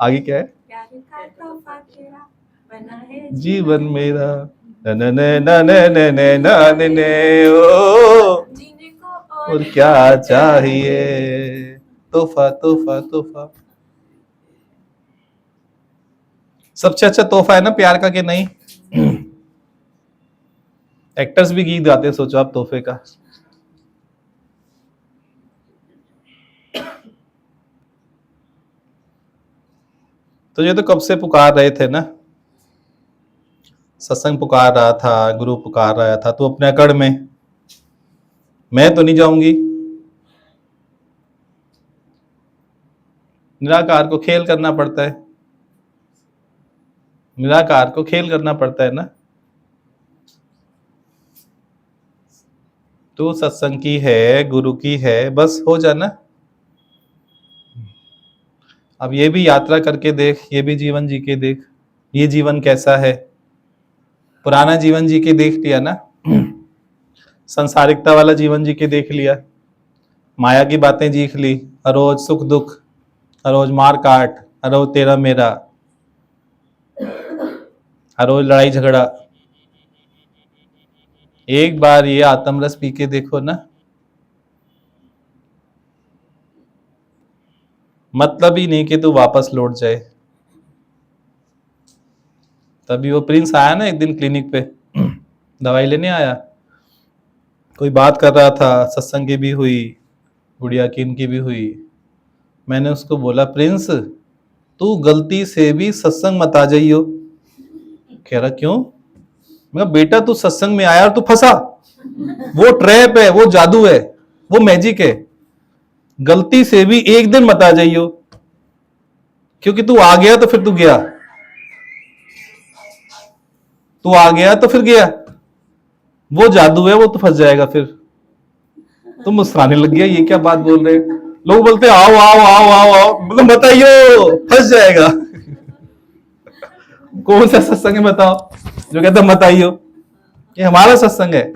आगे क्या है? जीवन मेरा न न न न न न न न न ओ, और क्या चाहिए? तोहफा तोहफा तोहफा। सबसे अच्छा तोहफा है ना प्यार का, कि नहीं? एक्टर्स भी गीत गाते हैं, सोचो आप तोहफे का। तो ये तो कब से पुकार रहे थे ना, सत्संग पुकार रहा था, गुरु पुकार रहा था, तो अपने अकड़ में मैं तो नहीं जाऊंगी। निराकार को खेल करना पड़ता है, निराकार को खेल करना पड़ता है ना। तो सत्संग की है, गुरु की है, बस हो जाना। अब ये भी यात्रा करके देख, ये भी जीवन जी के देख, ये जीवन कैसा है। पुराना जीवन जी के देख लिया ना, संसारिकता वाला जीवन जी के देख लिया, माया की बातें जीख ली, हर रोज सुख दुख, हर रोज मार काट, हर रोज तेरा मेरा, हर रोज लड़ाई झगड़ा। एक बार ये आत्मरस पी के देखो ना, मतलब ही नहीं कि तू वापस लौट जाए। तभी वो प्रिंस आया ना एक दिन क्लिनिक पे, दवाई लेने आया, कोई बात कर रहा था, सत्संग की भी हुई, गुड़िया की इनकी भी हुई। मैंने उसको बोला, प्रिंस तू गलती से भी सत्संग मत आ जाइयो। कह रहा क्यों? मैं, बेटा तू सत्संग में आया और तू फंसा, वो ट्रैप है, वो जादू है, वो मैजिक है, गलती से भी एक दिन मत आ जाइयो, क्योंकि तू आ गया तो फिर तू गया, तू आ गया तो फिर गया, वो जादू है, वो तो फंस जाएगा फिर। तुम मुस्कुराने लग गया, ये क्या बात बोल रहे हो? लोग बोलते आओ आओ आओ आओ आओ, मतलब बताइयो, फंस जाएगा। कौन सा सत्संग है बताओ जो कहता मत आइयो? ये हमारा सत्संग है।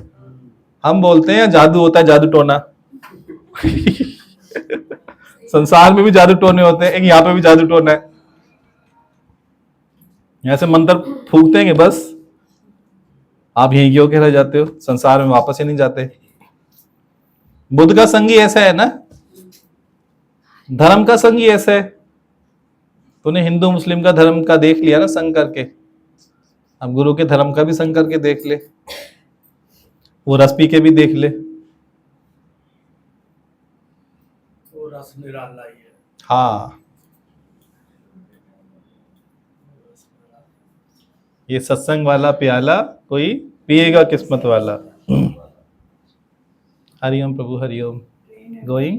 हम बोलते हैं जादू होता है, जादू टोना। संसार में भी जादू टोने होते हैं, एक यहाँ पे भी जादू टोना है। यहाँ से मंत्र फूकते हैं कि बस आप यहीं क्यों के रह जाते हो, संसार में वापस ही नहीं जाते। बुद्ध का संग ही ऐसा है ना, धर्म का संग ही ऐसा है। तूने हिंदू मुस्लिम का धर्म का देख लिया ना संग करके, अब गुरु के धर्म का भी संग करके देख ले, वो रस पी के भी देख ले। वो रस निराला ही है। हाँ, ये सत्संग वाला प्याला कोई पिएगा किस्मत वाला। हरिओम प्रभु हरिओम। गोइंग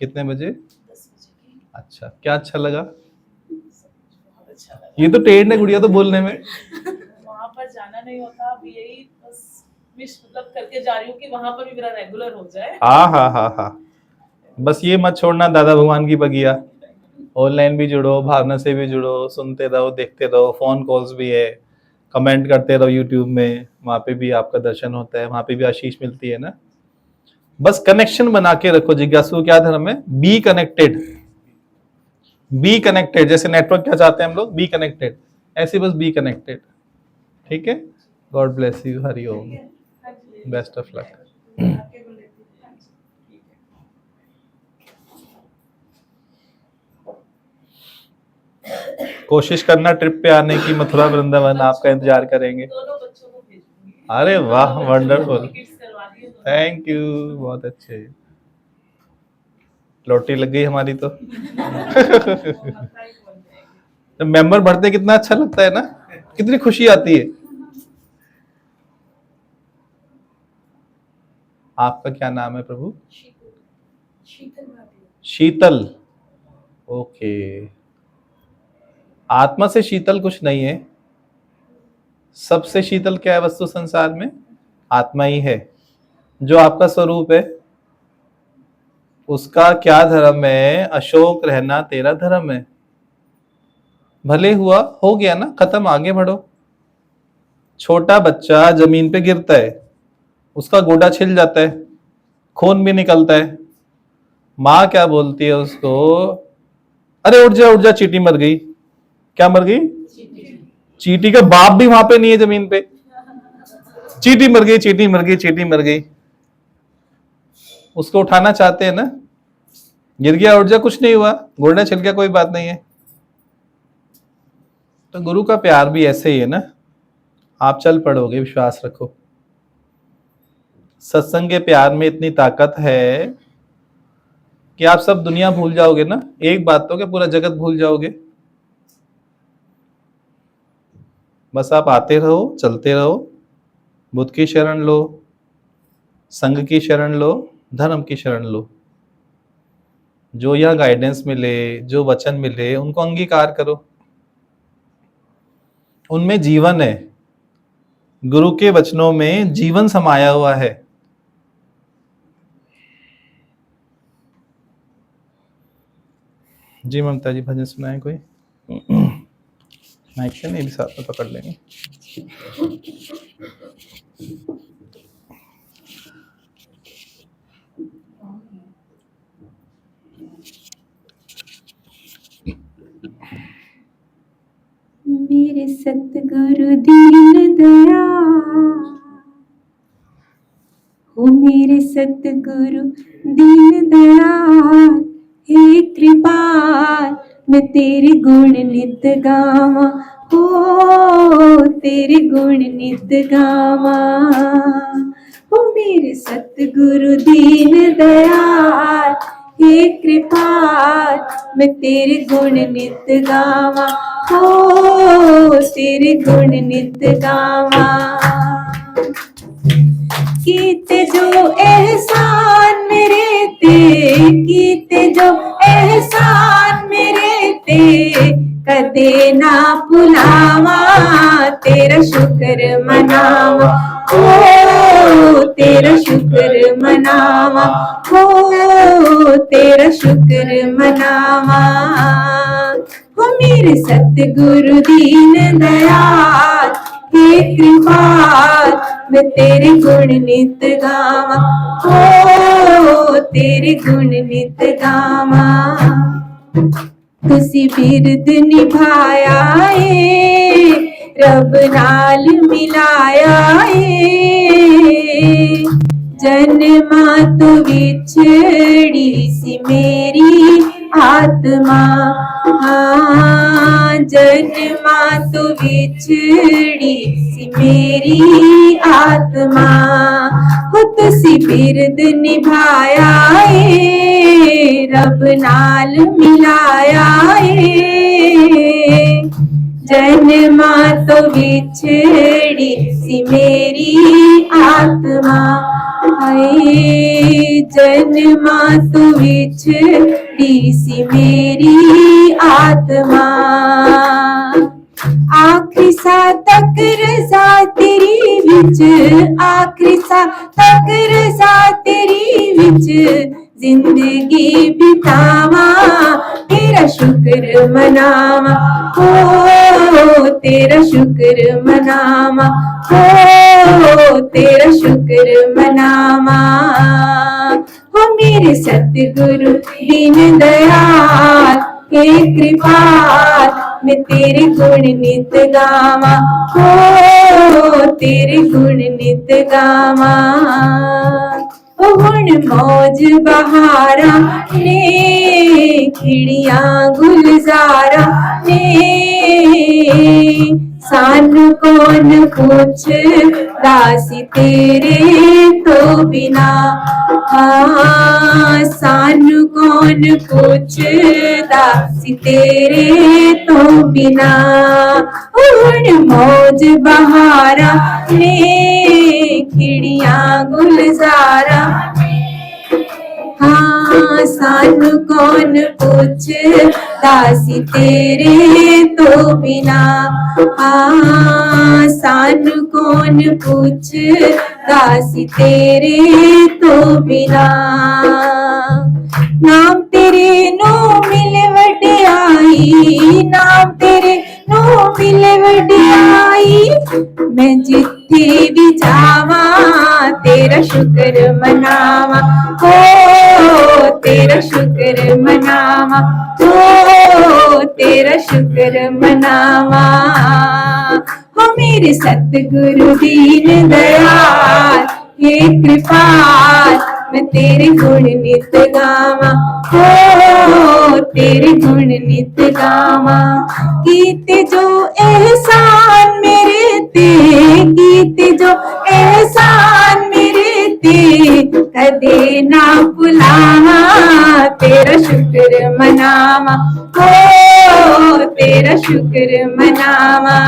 कितने बजे? 10 बजे की। अच्छा, क्या अच्छा लगा? ये तो टेढ़ है गुड़िया तो बोलने में। वहां पर जाना नहीं होता, अब यही बस विश मतलब करके जा रही हूँ कि वहां पर भी मेरा रेगुलर हो जाए। हाँ हाँ हाँ हाँ, बस ये मत छोड़ना दादा भगवान की बगिया। ऑनलाइन भी जुड़ो, भावना से भी जुड़ो, सुनते रहो, देखते रहो, फोन कॉल्स भी है, कमेंट करते रहो यूट्यूब में, वहाँ पे भी आपका दर्शन होता है, वहाँ पे भी आशीष मिलती है ना। बस कनेक्शन बना के रखो। जिज्ञासु क्या धर्म है? Be connected. बी कनेक्टेड, जैसे नेटवर्क क्या चाहते हैं हम लोग, बी कनेक्टेड, ऐसे बस बी कनेक्टेड। ठीक है, God bless you, Hari Om, best of luck. कोशिश करना ट्रिप पे आने की, मथुरा वृंदावन आपका इंतजार करेंगे। दोनों बच्चों को भेजूंगी। अरे वाह, वंडरफुल, टिकट्स करवा दिए दोनों। थैंक यू, बहुत अच्छे। लॉटरी लग गई हमारी तो। जब मेंबर बढ़ते कितना अच्छा लगता है ना, कितनी खुशी आती है। आपका क्या नाम है प्रभु? शीतल। ओके, आत्मा से शीतल कुछ नहीं है। सबसे शीतल क्या है वस्तु संसार में? आत्मा ही है, जो आपका स्वरूप है। उसका क्या धर्म है? अशोक रहना तेरा धर्म है। भले हुआ, हो गया ना, खत्म, आगे बढ़ो। छोटा बच्चा जमीन पे गिरता है, उसका गोड़ा छिल जाता है, खून भी निकलता है। माँ क्या बोलती है उसको? अरे उठ जा उठ जा, चींटी मर गई। क्या मर गई? चींटी का बाप भी वहां पे नहीं है जमीन पे। चींटी मर गई, चींटी मर गई, चींटी मर गई। उसको उठाना चाहते हैं ना, गिर गया उठ जा, कुछ नहीं हुआ, गोड़ा छिल गया, कोई बात नहीं है। तो गुरु का प्यार भी ऐसे ही है ना, आप चल पड़ोगे, विश्वास रखो। सत्संग के प्यार में इतनी ताकत है कि आप सब दुनिया भूल जाओगे ना, एक बात तो क्या, पूरा जगत भूल जाओगे। बस आप आते रहो, चलते रहो, बुद्ध की शरण लो, संघ की शरण लो, धर्म की शरण लो। जो यह गाइडेंस मिले, जो वचन मिले, उनको अंगीकार करो। उनमें जीवन है, गुरु के वचनों में जीवन समाया हुआ है। जी ममता जी, भजन सुनाए कोई? माइक से नहीं, भी साथ में पकड़ लेंगे। मेरे सतगुरु दीन दयाल, हो मेरे सतगुरु दीन दयाल, हे कृपाल मैं तेरे गुण नित गावा, हो तेरे गुण नित गावा। हो मेरे सतगुरु दीन दयाल, हे कृपाल मैं तेरे गुण नित गावा, हो तेरे गुण नित गावा। कीते जो एहसान मेरे ते, कीते जो एहसान मेरे ते, कदे ना भुलावा, तेरा शुक्र मनावा, ओ तेरा शुक्र मनावा, हो तेरा शुक्र मनावा। हो मेरे सतगुरु दीन दयाल, हे कृपाल, मैं तेरे गुण नित गावा, हो तेरे गुण नित गावा। तुसी बिरद निभाया ए, रब नाल मिलाया ए। जन्मा तो विछड़ी सी मेरी आत्मा, हाँ जन्मा तो विछड़ी सी मेरी आत्मा। हो तुसी बिरद निभाया ए, रब नाल मिलाया ए। जन्मा तो विछड़ी सी मेरी आत्मा, हाय जन्मा तो विछड़ी सी मेरी आत्मा। आखिरी सा तक रज़ा तेरी विच, आखिरी सा तक रज़ा तेरी विच जिंदगी बितावा, तेरा शुक्र मनावा, हो तेरा शुक्र मनावा, हो तेरा शुक्र मनावा। हो मेरे सतगुरु दीन दयाल, हे कृपाल, मैं तेरे गुण नित गावा, हो तेरे गुण नित गावा। ओ हुण मौज बहारा ने, खिड़ियां गुलजारा ने, सानू कौन पूछदा सी तेरे तो बिना, हाँ सानू कौन पूछदा सी तेरे तो बिना। हुण मौज बहारा ने, खिड़ियां गुलजारा, हाँ सानू कौन पूछदा सी तेरे तो बिना, हाँ सानू कौन पूछदा सी तेरे तो बिना। नाम तेरे नो मिले वडियाई, नाम तेरे नो मिले वडियाई, मैं जिथे भी जावा तेरा शुक्र मनावा, हो तेरा शुक्र मनावा, हो तेरा शुक्र मनावा। हो मेरे सतगुरु दीन दयाल, हे कृपाल, मैं तेरे गुण नित गावा, हो तेरे गुण नित गावा। कीते जो एहसान मेरे ते, कीते जो एहसान मेरे ते, कदे ना भुलावा, तेरा शुक्र मनावा, हो तेरा शुक्र मनावा।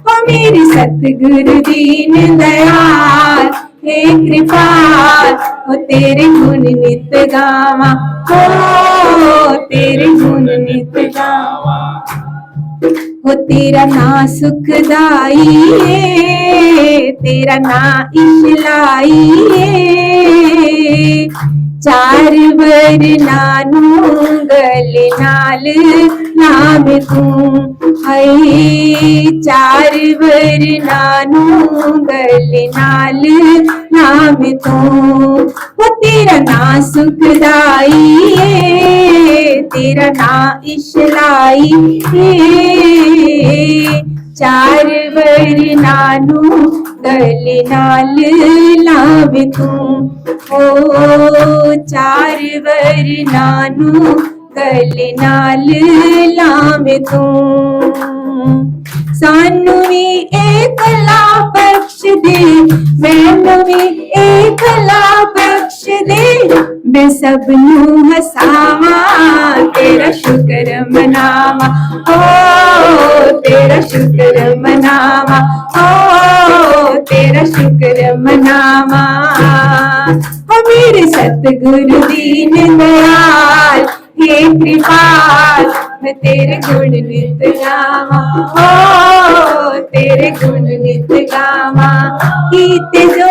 हो मेरे सतगुरु दीन दयाल, हे कृपाल, हो तेरे गुण नित गावा, हो तेरे गुण नित गावा। हो तेरा ना सुखदाई है, तेरा ना इशलाई है, चार वर नानू गले नाल नाम तू, हाय चार वर नानू गले नाल नाम तू। वो तेरा ना सुखदाई है, तेरा ना इशलाई है, चार वर नानू गले नाल लाव तू, ओ चार वर नानू गले नाल लाव तू। सानू भी एक ला बख्श दे, मैनू भी एक ला बख्श दे, मैं सबनू हसावा, तेरा शुक्र मनावा, ओ तेरा शुक्र मनावा, ओ तेरा शुक्र मनावा। ओ मेरे सतगुरु दीन दयाल, हे कृपाल, मैं तेरे गुण नित गावा, ओ तेरे गुण नित गावा। कीते जो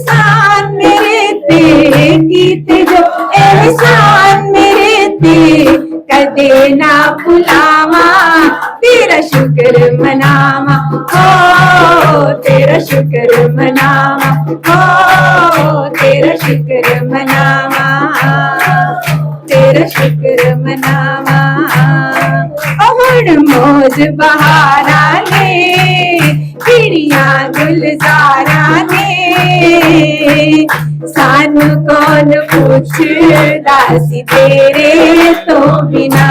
एहसान मेरे ते कीते जो एहसान मेरे ते कदे ना भुलावा तेरा शुक्र मनावा हो तेरा शुक्र मनावा हो तेरा शुक्र मनावा तेरा शुक्र मनावा हुण मौज बहारा ने चिड़िया गुलजारा ने सानू कौन पूछदा सी तेरे तो बिना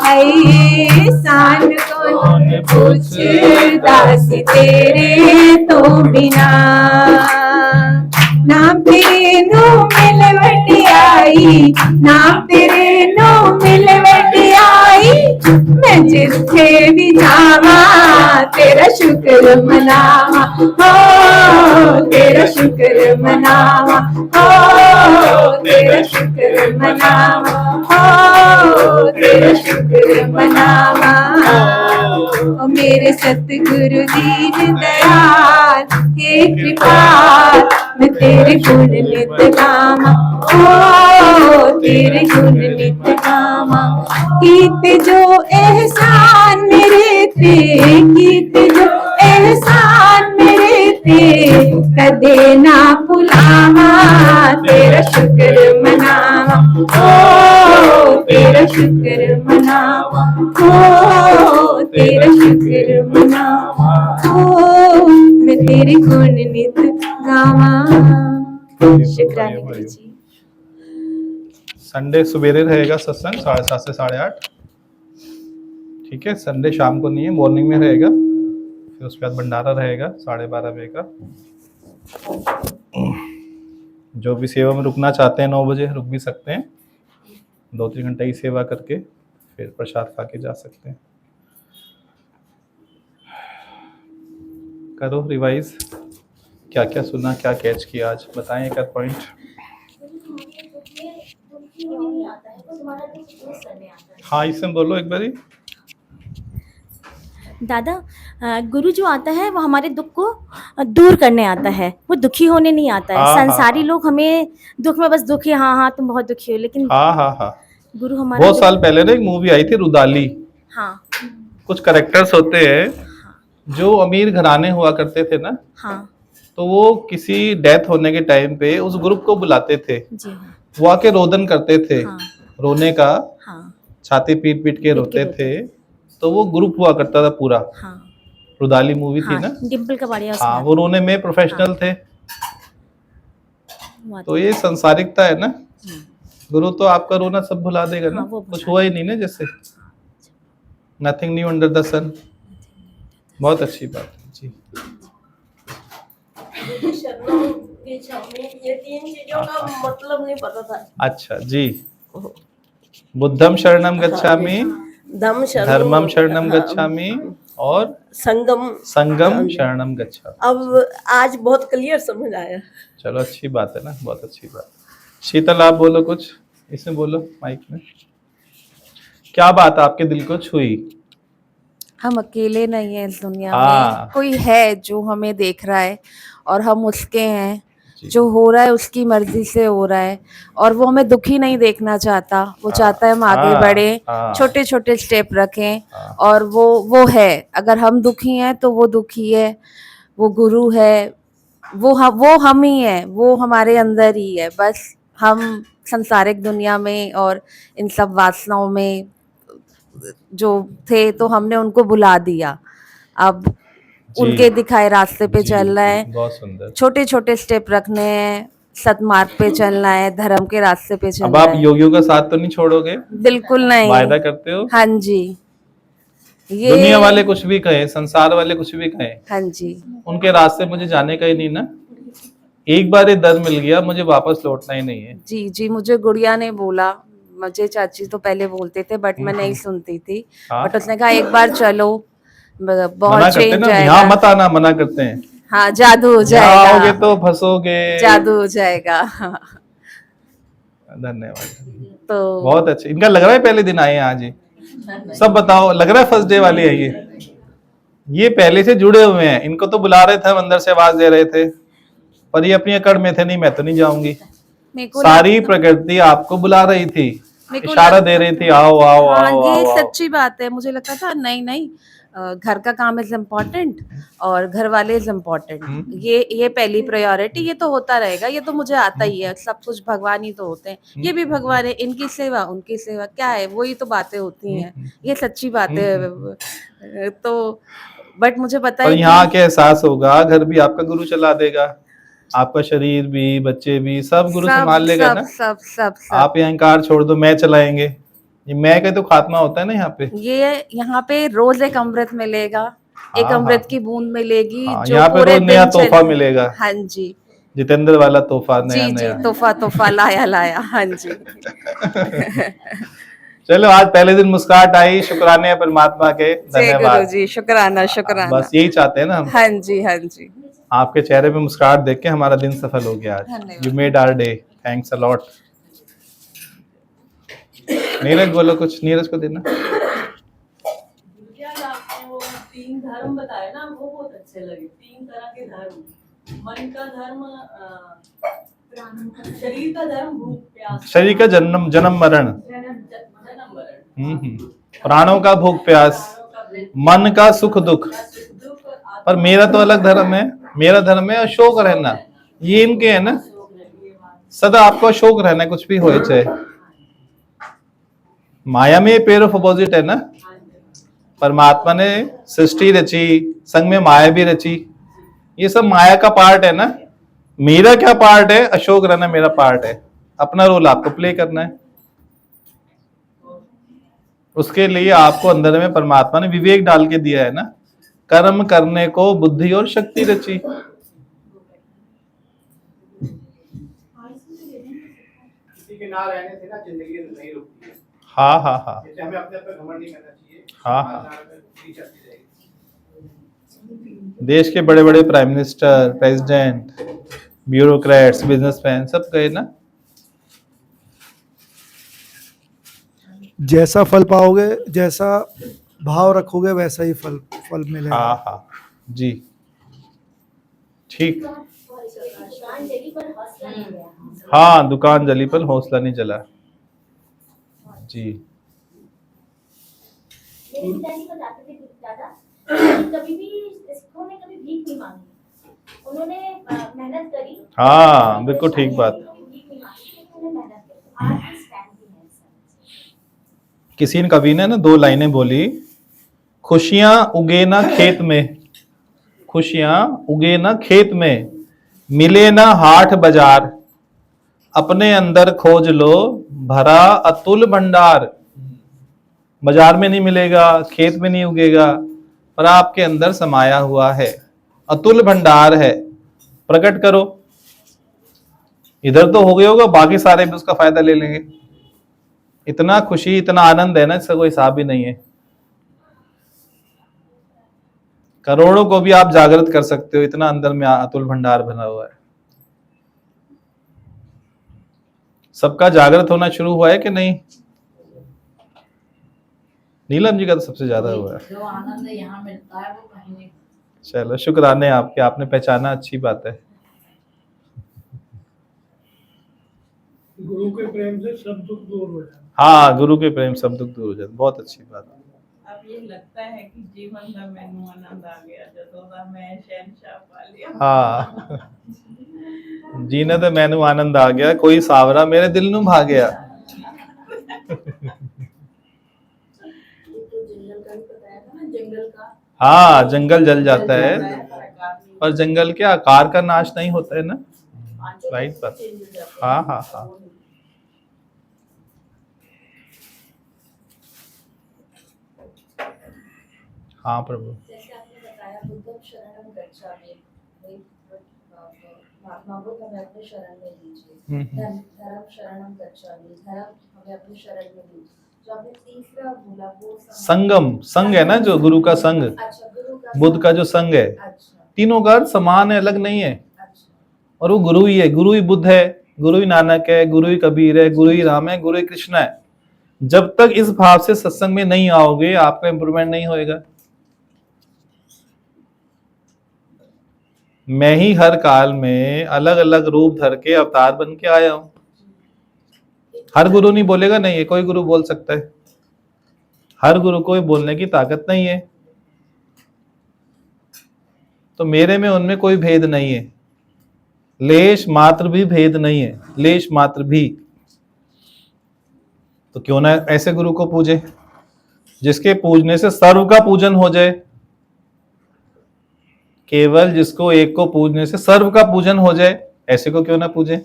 है सानू कौन पूछदा सी तेरे तो बिना नाम तेरे नो मिल वटियाई नाम तेरे नो मिल वटियाई मैं जिथे भी जावा तेरा शुक्र मनावा हो तेरा शुक्र मनावा हो तेरा शुक्र मनावा हो तेरा शुक्र मनावा ओ मेरे सतगुरु दीन दयाल हे कृपाल मैं तेरे गुण नित गावा ओ तेरे गुण नित गावा कीते जो एहसान मेरे ते कीते जो एहसान मेरे ते कदे ना भुलावा तेरा शुक्र मनावा ओ तेरा शुक्र मनावा ओ तेरा शुक्र मनावा ओ मैं तेरे गुण नित गावा शुक्राने गुरु जी। संडे सवेरे रहेगा सत्संग 7:30 से 8:30। ठीक है, संडे शाम को नहीं है, मॉर्निंग में रहेगा। फिर उसके बाद भंडारा रहेगा 12:30 बजे का। जो भी सेवा में रुकना चाहते हैं 9 बजे रुक भी सकते हैं, 2-3 घंटे की सेवा करके फिर प्रसाद खा के जा सकते हैं। करो रिवाइज, क्या क्या सुना, क्या कैच किया आज, बताएं एक पॉइंट। हाँ, इसमें बोलो एक बारी। दादा, गुरु जो आता है वो हमारे दुख को दूर करने आता है, वो दुखी होने नहीं आता है। हाँ, संसारी हाँ। लोग हमें दुख में बस दुखी, हाँ हाँ तुम बहुत दुखी हो, लेकिन हाँ हाँ हाँ, गुरु हमारा बहुत साल पहले ना एक मूवी आई थी रुदाली। हाँ कुछ करेक्टर्स होते हैं जो अमीर घराने हुआ करते थे ना, हाँ तो वो किसी डेथ होने के टाइम पे उस ग्रुप को बुलाते थे, जी हाँ वो आके रोदन करते थे, हाँ रोने का, हाँ छाती पीट पीट के रोते रोते थे। तो वो ग्रुप हुआ करता था पूरा। हाँ रुदाली मूवी थी हाँ, ना। डिम्पल कपाड़िया हाँ, वो रोने में प्रोफेशनल थे। तो ये संसारिकता है ना, गुरु तो आपका रोना सब भुला देगा ना, हाँ, वो कुछ भुला हुआ ही नहीं ना, जैसे नथिंग न्यू अंडर द सन। बहुत अच्छी बात है जी। ये 3 चीजों का मतलब नहीं पता था। अच्छा जी, बुद्धम शरणम गच्छामि, धर्मम शरणम गच्छामि और संगम शरणम गच्छामि। अब आज बहुत क्लियर समझ आया। चलो अच्छी बात है ना, बहुत अच्छी बात। शीतल आप बोलो कुछ, इसमें बोलो माइक में, क्या बात आपके दिल को छुई? हम अकेले नहीं हैं इस दुनिया हाँ। में, कोई है जो हमें देख रहा है और हम उसके हैं। जी। जो हो रहा है उसकी मर्जी से हो रहा है और वो हमें दुखी नहीं देखना चाहता। वो चाहता है हम आगे हाँ, बढ़े, हाँ। छोटे छोटे स्टेप रखें। हाँ। और वो है, अगर हम दुखी हैं तो वो दुखी है, वो गुरु है, वो हम ही है, वो हमारे अंदर ही है। बस हम संसारिक दुनिया में और इन सब वासनाओं में जो थे तो हमने उनको भुला दिया। अब जी। उनके दिखाए रास्ते पे जी, चलना है, बहुत सुंदर। छोटे छोटे स्टेप रखने हैं, सतमार्ग पे चलना है, धर्म के रास्ते पे अब चलना आप है। योगियों का साथ तो नहीं छोड़ोगे? बिल्कुल नहीं। वायदा करते हो? हाँ जी। ये दुनिया वाले कुछ भी कहें, संसार वाले कुछ भी कहें, हाँ जी, उनके रास्ते मुझे जाने का ही नहीं ना। एक बार ये दर मिल गया, मुझे वापस लौटना ही नहीं है। जी जी। मुझे गुड़िया ने बोला, मुझे चाची तो पहले बोलते थे बट मैं नहीं सुनती थी। हाँ। बट उसने कहा एक बार चलो, मना बहुत करते चेंज ना, आएगा। यहाँ मत आना, मना करते हैं। हाँ, जादू हो यहाँ आओगे जाएगा, तो फंसोगे। जादू हो जाएगा। धन्यवाद, तो बहुत अच्छे। इनका लग रहा है पहले दिन आए हैं आज ही। सब बताओ, लग रहा है फर्स्ट डे वाले है ये पहले से जुड़े हुए हैं। इनको तो बुला रहे थे, हम अंदर से आवाज दे रहे थे। पर ये अपनी अकड़ में थे, नहीं मैं तो नहीं जाऊंगी। मेरे को सारी प्रकृति आपको बुला रही थी, मेरे को इशारा लगता- दे रही थी, आओ आओ हाँ, आओ ये आओ, आओ। सच्ची बात है। मुझे लगता था नहीं नहीं, घर का काम इज इम्पोर्टेंट और घर वाले इज इम्पोर्टेंट, ये पहली प्रायोरिटी, ये तो होता रहेगा, ये तो मुझे आता ही है, सब कुछ भगवान ही तो होते हैं, ये भी भगवान है, इनकी सेवा उनकी सेवा, क्या है वही तो बातें होती हैं, ये सच्ची बात है। तो बट मुझे पता पर है यहाँ के एहसास होगा, घर भी आपका गुरु चला देगा, आपका शरीर भी, बच्चे भी, सब गुरु संभाल लेगा सब ना। सब सब सब आप ये अहंकार छोड़ दो, मैं चलाएंगे, ये मैं का तो खात्मा होता है ना यहाँ पे। ये यहाँ पे रोज एक अमृत मिलेगा, एक हाँ, अमृत हाँ। की बूंद मिलेगी, हाँ, जो यहाँ पे पूरे रोज नया दिन तोहफा मिलेगा, हाँ जी जितेंद्र वाला तोहफा, नया जी जी, नया। तोहफा तोहफा लाया लाया, हाँ जी। चलो, आज पहले दिन मुस्कुराहट आई, शुक्राने हैं परमात्मा के, जय गुरु धन्यवाद। जी, शुक्राना शुक्राना। बस यही चाहते हैं ना हम, हाँ जी हाँ जी। आपके चेहरे पे मुस्कुराहट देख के हमारा दिन सफल हो गया आज। धन्यवाद। You made our day, thanks a lot. Neeraj बोलो कुछ, नीरज को देना। क्या आपने वो 3 धर्म बताए ना, वो बहुत अच्छे लगे। 3 तरह के धर्म, मन का धर्म, शरीर का धर्म, भूख प्यास, शरीर का जन्म जन्म मरण, जन्म मरण, प्राणों का भूख प्यास, मन का सुख दुख। पर मेरा तो अलग धर्म है, मेरा धर्म है अशोक रहना, ये इनके है ना, सदा आपको अशोक रहना, कुछ भी हो चाहे। माया में पेयर ऑफ अपोजिट है ना, परमात्मा ने सृष्टि रची, संग में माया भी रची, ये सब माया का पार्ट है ना। मेरा क्या पार्ट है? अशोक रहना मेरा पार्ट है, अपना रोल आपको प्ले करना है। उसके लिए आपको अंदर में परमात्मा ने विवेक डाल के दिया है ना, कर्म करने को बुद्धि और शक्ति रची। किसी के ना रहने से ना जिंदगी नहीं रुकती है। हाँ हाँ हाँ जैसे हमें अपने पे घमंड नहीं करना चाहिए। हाँ, हाँ। हमारे पे खुशी चलती रहेगी। देश के बड़े बड़े prime minister, president, bureaucrats, businessman सब गए ना। जैसा फल पाओगे, जैसा भाव रखोगे, वैसा ही फल मिलेगा। हाँ हाँ जी, ठीक। हाँ, दुकान जली पर हौसला नहीं जला जी। मेरे पिताजी बताते थे दादा, कभी भी सिखों ने कभी भीख नहीं मांगी, उन्होंने मेहनत करी। हाँ, बिल्कुल ठीक बात। भीख नहीं मांगी, उन्होंने मेहनत करी। आज भी स्टैंडिंग है सर। किसी ने कवि ने ना 2 लाइनें बोली, खुशियां उगे ना खेत में, खुशियां उगे ना खेत में, मिले ना हाट बाजार, अपने अंदर खोज लो भरा अतुल भंडार। बाजार में नहीं मिलेगा, खेत में नहीं उगेगा, पर आपके अंदर समाया हुआ है, अतुल भंडार है, प्रकट करो। इधर तो हो गया होगा, बाकी सारे भी उसका फायदा ले लेंगे। इतना खुशी, इतना आनंद है ना, इसका कोई हिसाब भी नहीं है। करोड़ों को भी आप जागृत कर सकते हो, इतना अंदर में अतुल भंडार भरा हुआ है। सबका जागृत होना शुरू हुआ है कि नहीं? नीलम जी का तो सबसे ज्यादा हुआ है। जो आनंद यहाँ मिलता है वो कहीं नहीं। चलो, शुक्राने आपके, आपने पहचाना, अच्छी बात है। गुरु के प्रेम से सब दुख दूर हो जाए। हाँ, गुरु के प्रेम सब दुख दूर हो जाते, बहुत अच्छी बात है। अब ये लगता है कि जीवन में मैनू आनंद आ गया, जदों मैं शहनशाह पा लिया। हाँ, जीने तो मैनू आनंद आ गया, कोई सावरा मेरे दिल नू भा गया। जंगल का हाँ, जंगल जल जाता है, पर जंगल के आकार का नाश नहीं होता है ना, राइट पर। हाँ हाँ हाँ, हाँ प्रभु। जैसे आपने बताया बुद्धम शरणम गच्छामि, महात्मा बुद्ध हमें अपने शरण में लीजिए। धर्म शरणम गच्छामि, धर्म हमें अपने शरण में लीजिए। जो आपने तीसरा बोला वो संगम, संग है ना, जो गुरु का संग, अच्छा, गुरु का बुद्ध का जो संग है, अच्छा तीनों का अर्थ समान है, अलग नहीं है। अच्छा और वो गुरु ही है, गुरु ही बुद्ध है, गुरु ही नानक है, गुरु ही कबीर है, गुरु ही राम है, गुरु ही कृष्ण है। जब तक इस भाव से सत्संग में नहीं आओगे, आपका इंप्रूवमेंट नहीं होएगा। मैं ही हर काल में अलग अलग रूप धर के अवतार बन के आया हूं। हर गुरु नहीं बोलेगा, नहीं है, कोई गुरु बोल सकता है। हर गुरु को बोलने की ताकत नहीं है। तो मेरे में उनमें कोई भेद नहीं है, लेश मात्र भी भेद नहीं है, लेश मात्र भी। तो क्यों ना ऐसे गुरु को पूजे जिसके पूजने से सर्व का पूजन हो जाए। केवल जिसको एक को पूजने से सर्व का पूजन हो जाए, ऐसे को क्यों ना पूजे।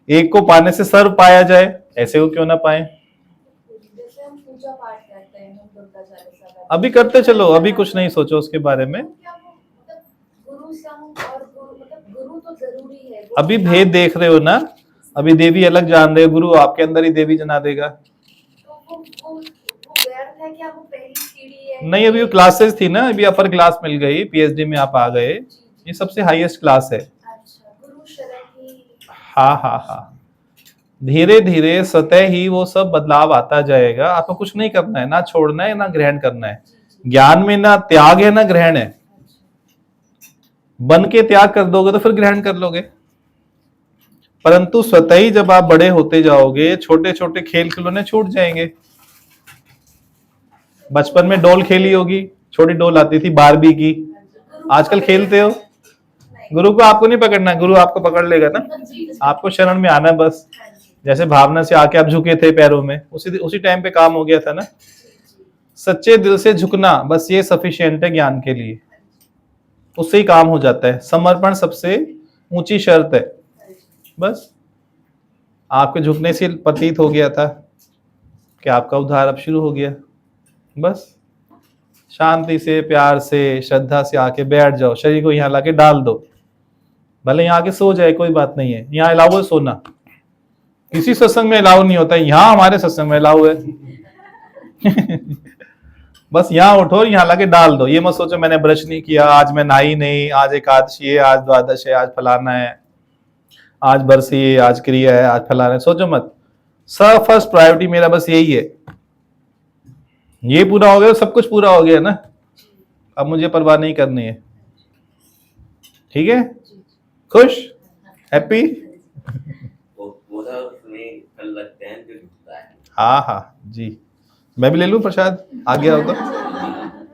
एक को पाने से सर्व पाया जाए, ऐसे को क्यों ना पाए। जैसे हम पूजा पाठ करते हैं, हम दुर्गा चालीसा अभी करते चलो, अभी कुछ नहीं सोचो उसके बारे में। गुरु संग और गुरु मतलब गुरु तो जरूरी है। अभी भेद देख रहे हो ना, अभी देवी अलग जान रहे हो, गुरु आपके अंदर ही देवी जना देगा। तो वो व्यर्थ है क्या? वो पहली सीढ़ी है। नहीं, अभी वो क्लासेस थी ना, अभी अपर क्लास मिल गई, पीएचडी में आप आ गए, ये सबसे हाईएस्ट क्लास है। अच्छा, गुरु शरण ही। हाँ, धीरे धीरे स्वतः ही वो सब बदलाव आता जाएगा। आपको कुछ नहीं करना है, ना छोड़ना है ना ग्रहण करना है। ज्ञान में ना त्याग है ना ग्रहण है। बन के त्याग कर दोगे तो फिर ग्रहण कर लोगे, परंतु स्वतः ही जब आप बड़े होते जाओगे, छोटे छोटे खेल खिलौने छूट जाएंगे। बचपन में डोल खेली होगी, छोटी डोल आती थी बारबी की, आजकल खेलते हो। गुरु को आपको नहीं पकड़ना, गुरु आपको पकड़ लेगा ना। आपको शरण में आना है बस। जैसे भावना से आके आप झुके थे पैरों में, उसी टाइम पे काम हो गया था ना। सच्चे दिल से झुकना, बस ये सफिशिएंट है ज्ञान के लिए, उससे ही काम हो जाता है। समर्पण सबसे ऊंची शर्त है। बस आपके झुकने से प्रतीत हो गया था कि आपका उद्धार अब शुरू हो गया। बस शांति से, प्यार से, श्रद्धा से आके बैठ जाओ, शरीर को यहाँ लाके डाल दो। भले यहाँ आके सो जाए, कोई बात नहीं है, यहाँ अलाउ है सोना। किसी सत्संग में अलाउ नहीं होता है, यहाँ हमारे सत्संग में अलाउ है। बस यहाँ उठो और यहाँ लाके डाल दो। ये मत सोचो मैंने ब्रश नहीं किया, आज मैं नहाई नहीं, आज एकादशी है, आज द्वादश है, आज फलाना है, आज बरसी है, आज क्रिया है, आज फलाना है। सोचो मत। सब फर्स्ट प्रायोरिटी मेरा बस यही है। ये पूरा हो गया तो सब कुछ पूरा हो गया ना। अब मुझे परवाह नहीं करनी है। ठीक है, खुश, हैप्पी। लगते हैं जो झुकता है। हाँ जी, मैं भी ले लूं प्रसाद, आ गया हो तो।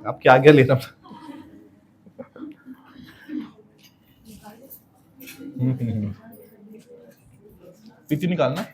आपकी आज्ञा ले रहा हूं। पीती निकालना।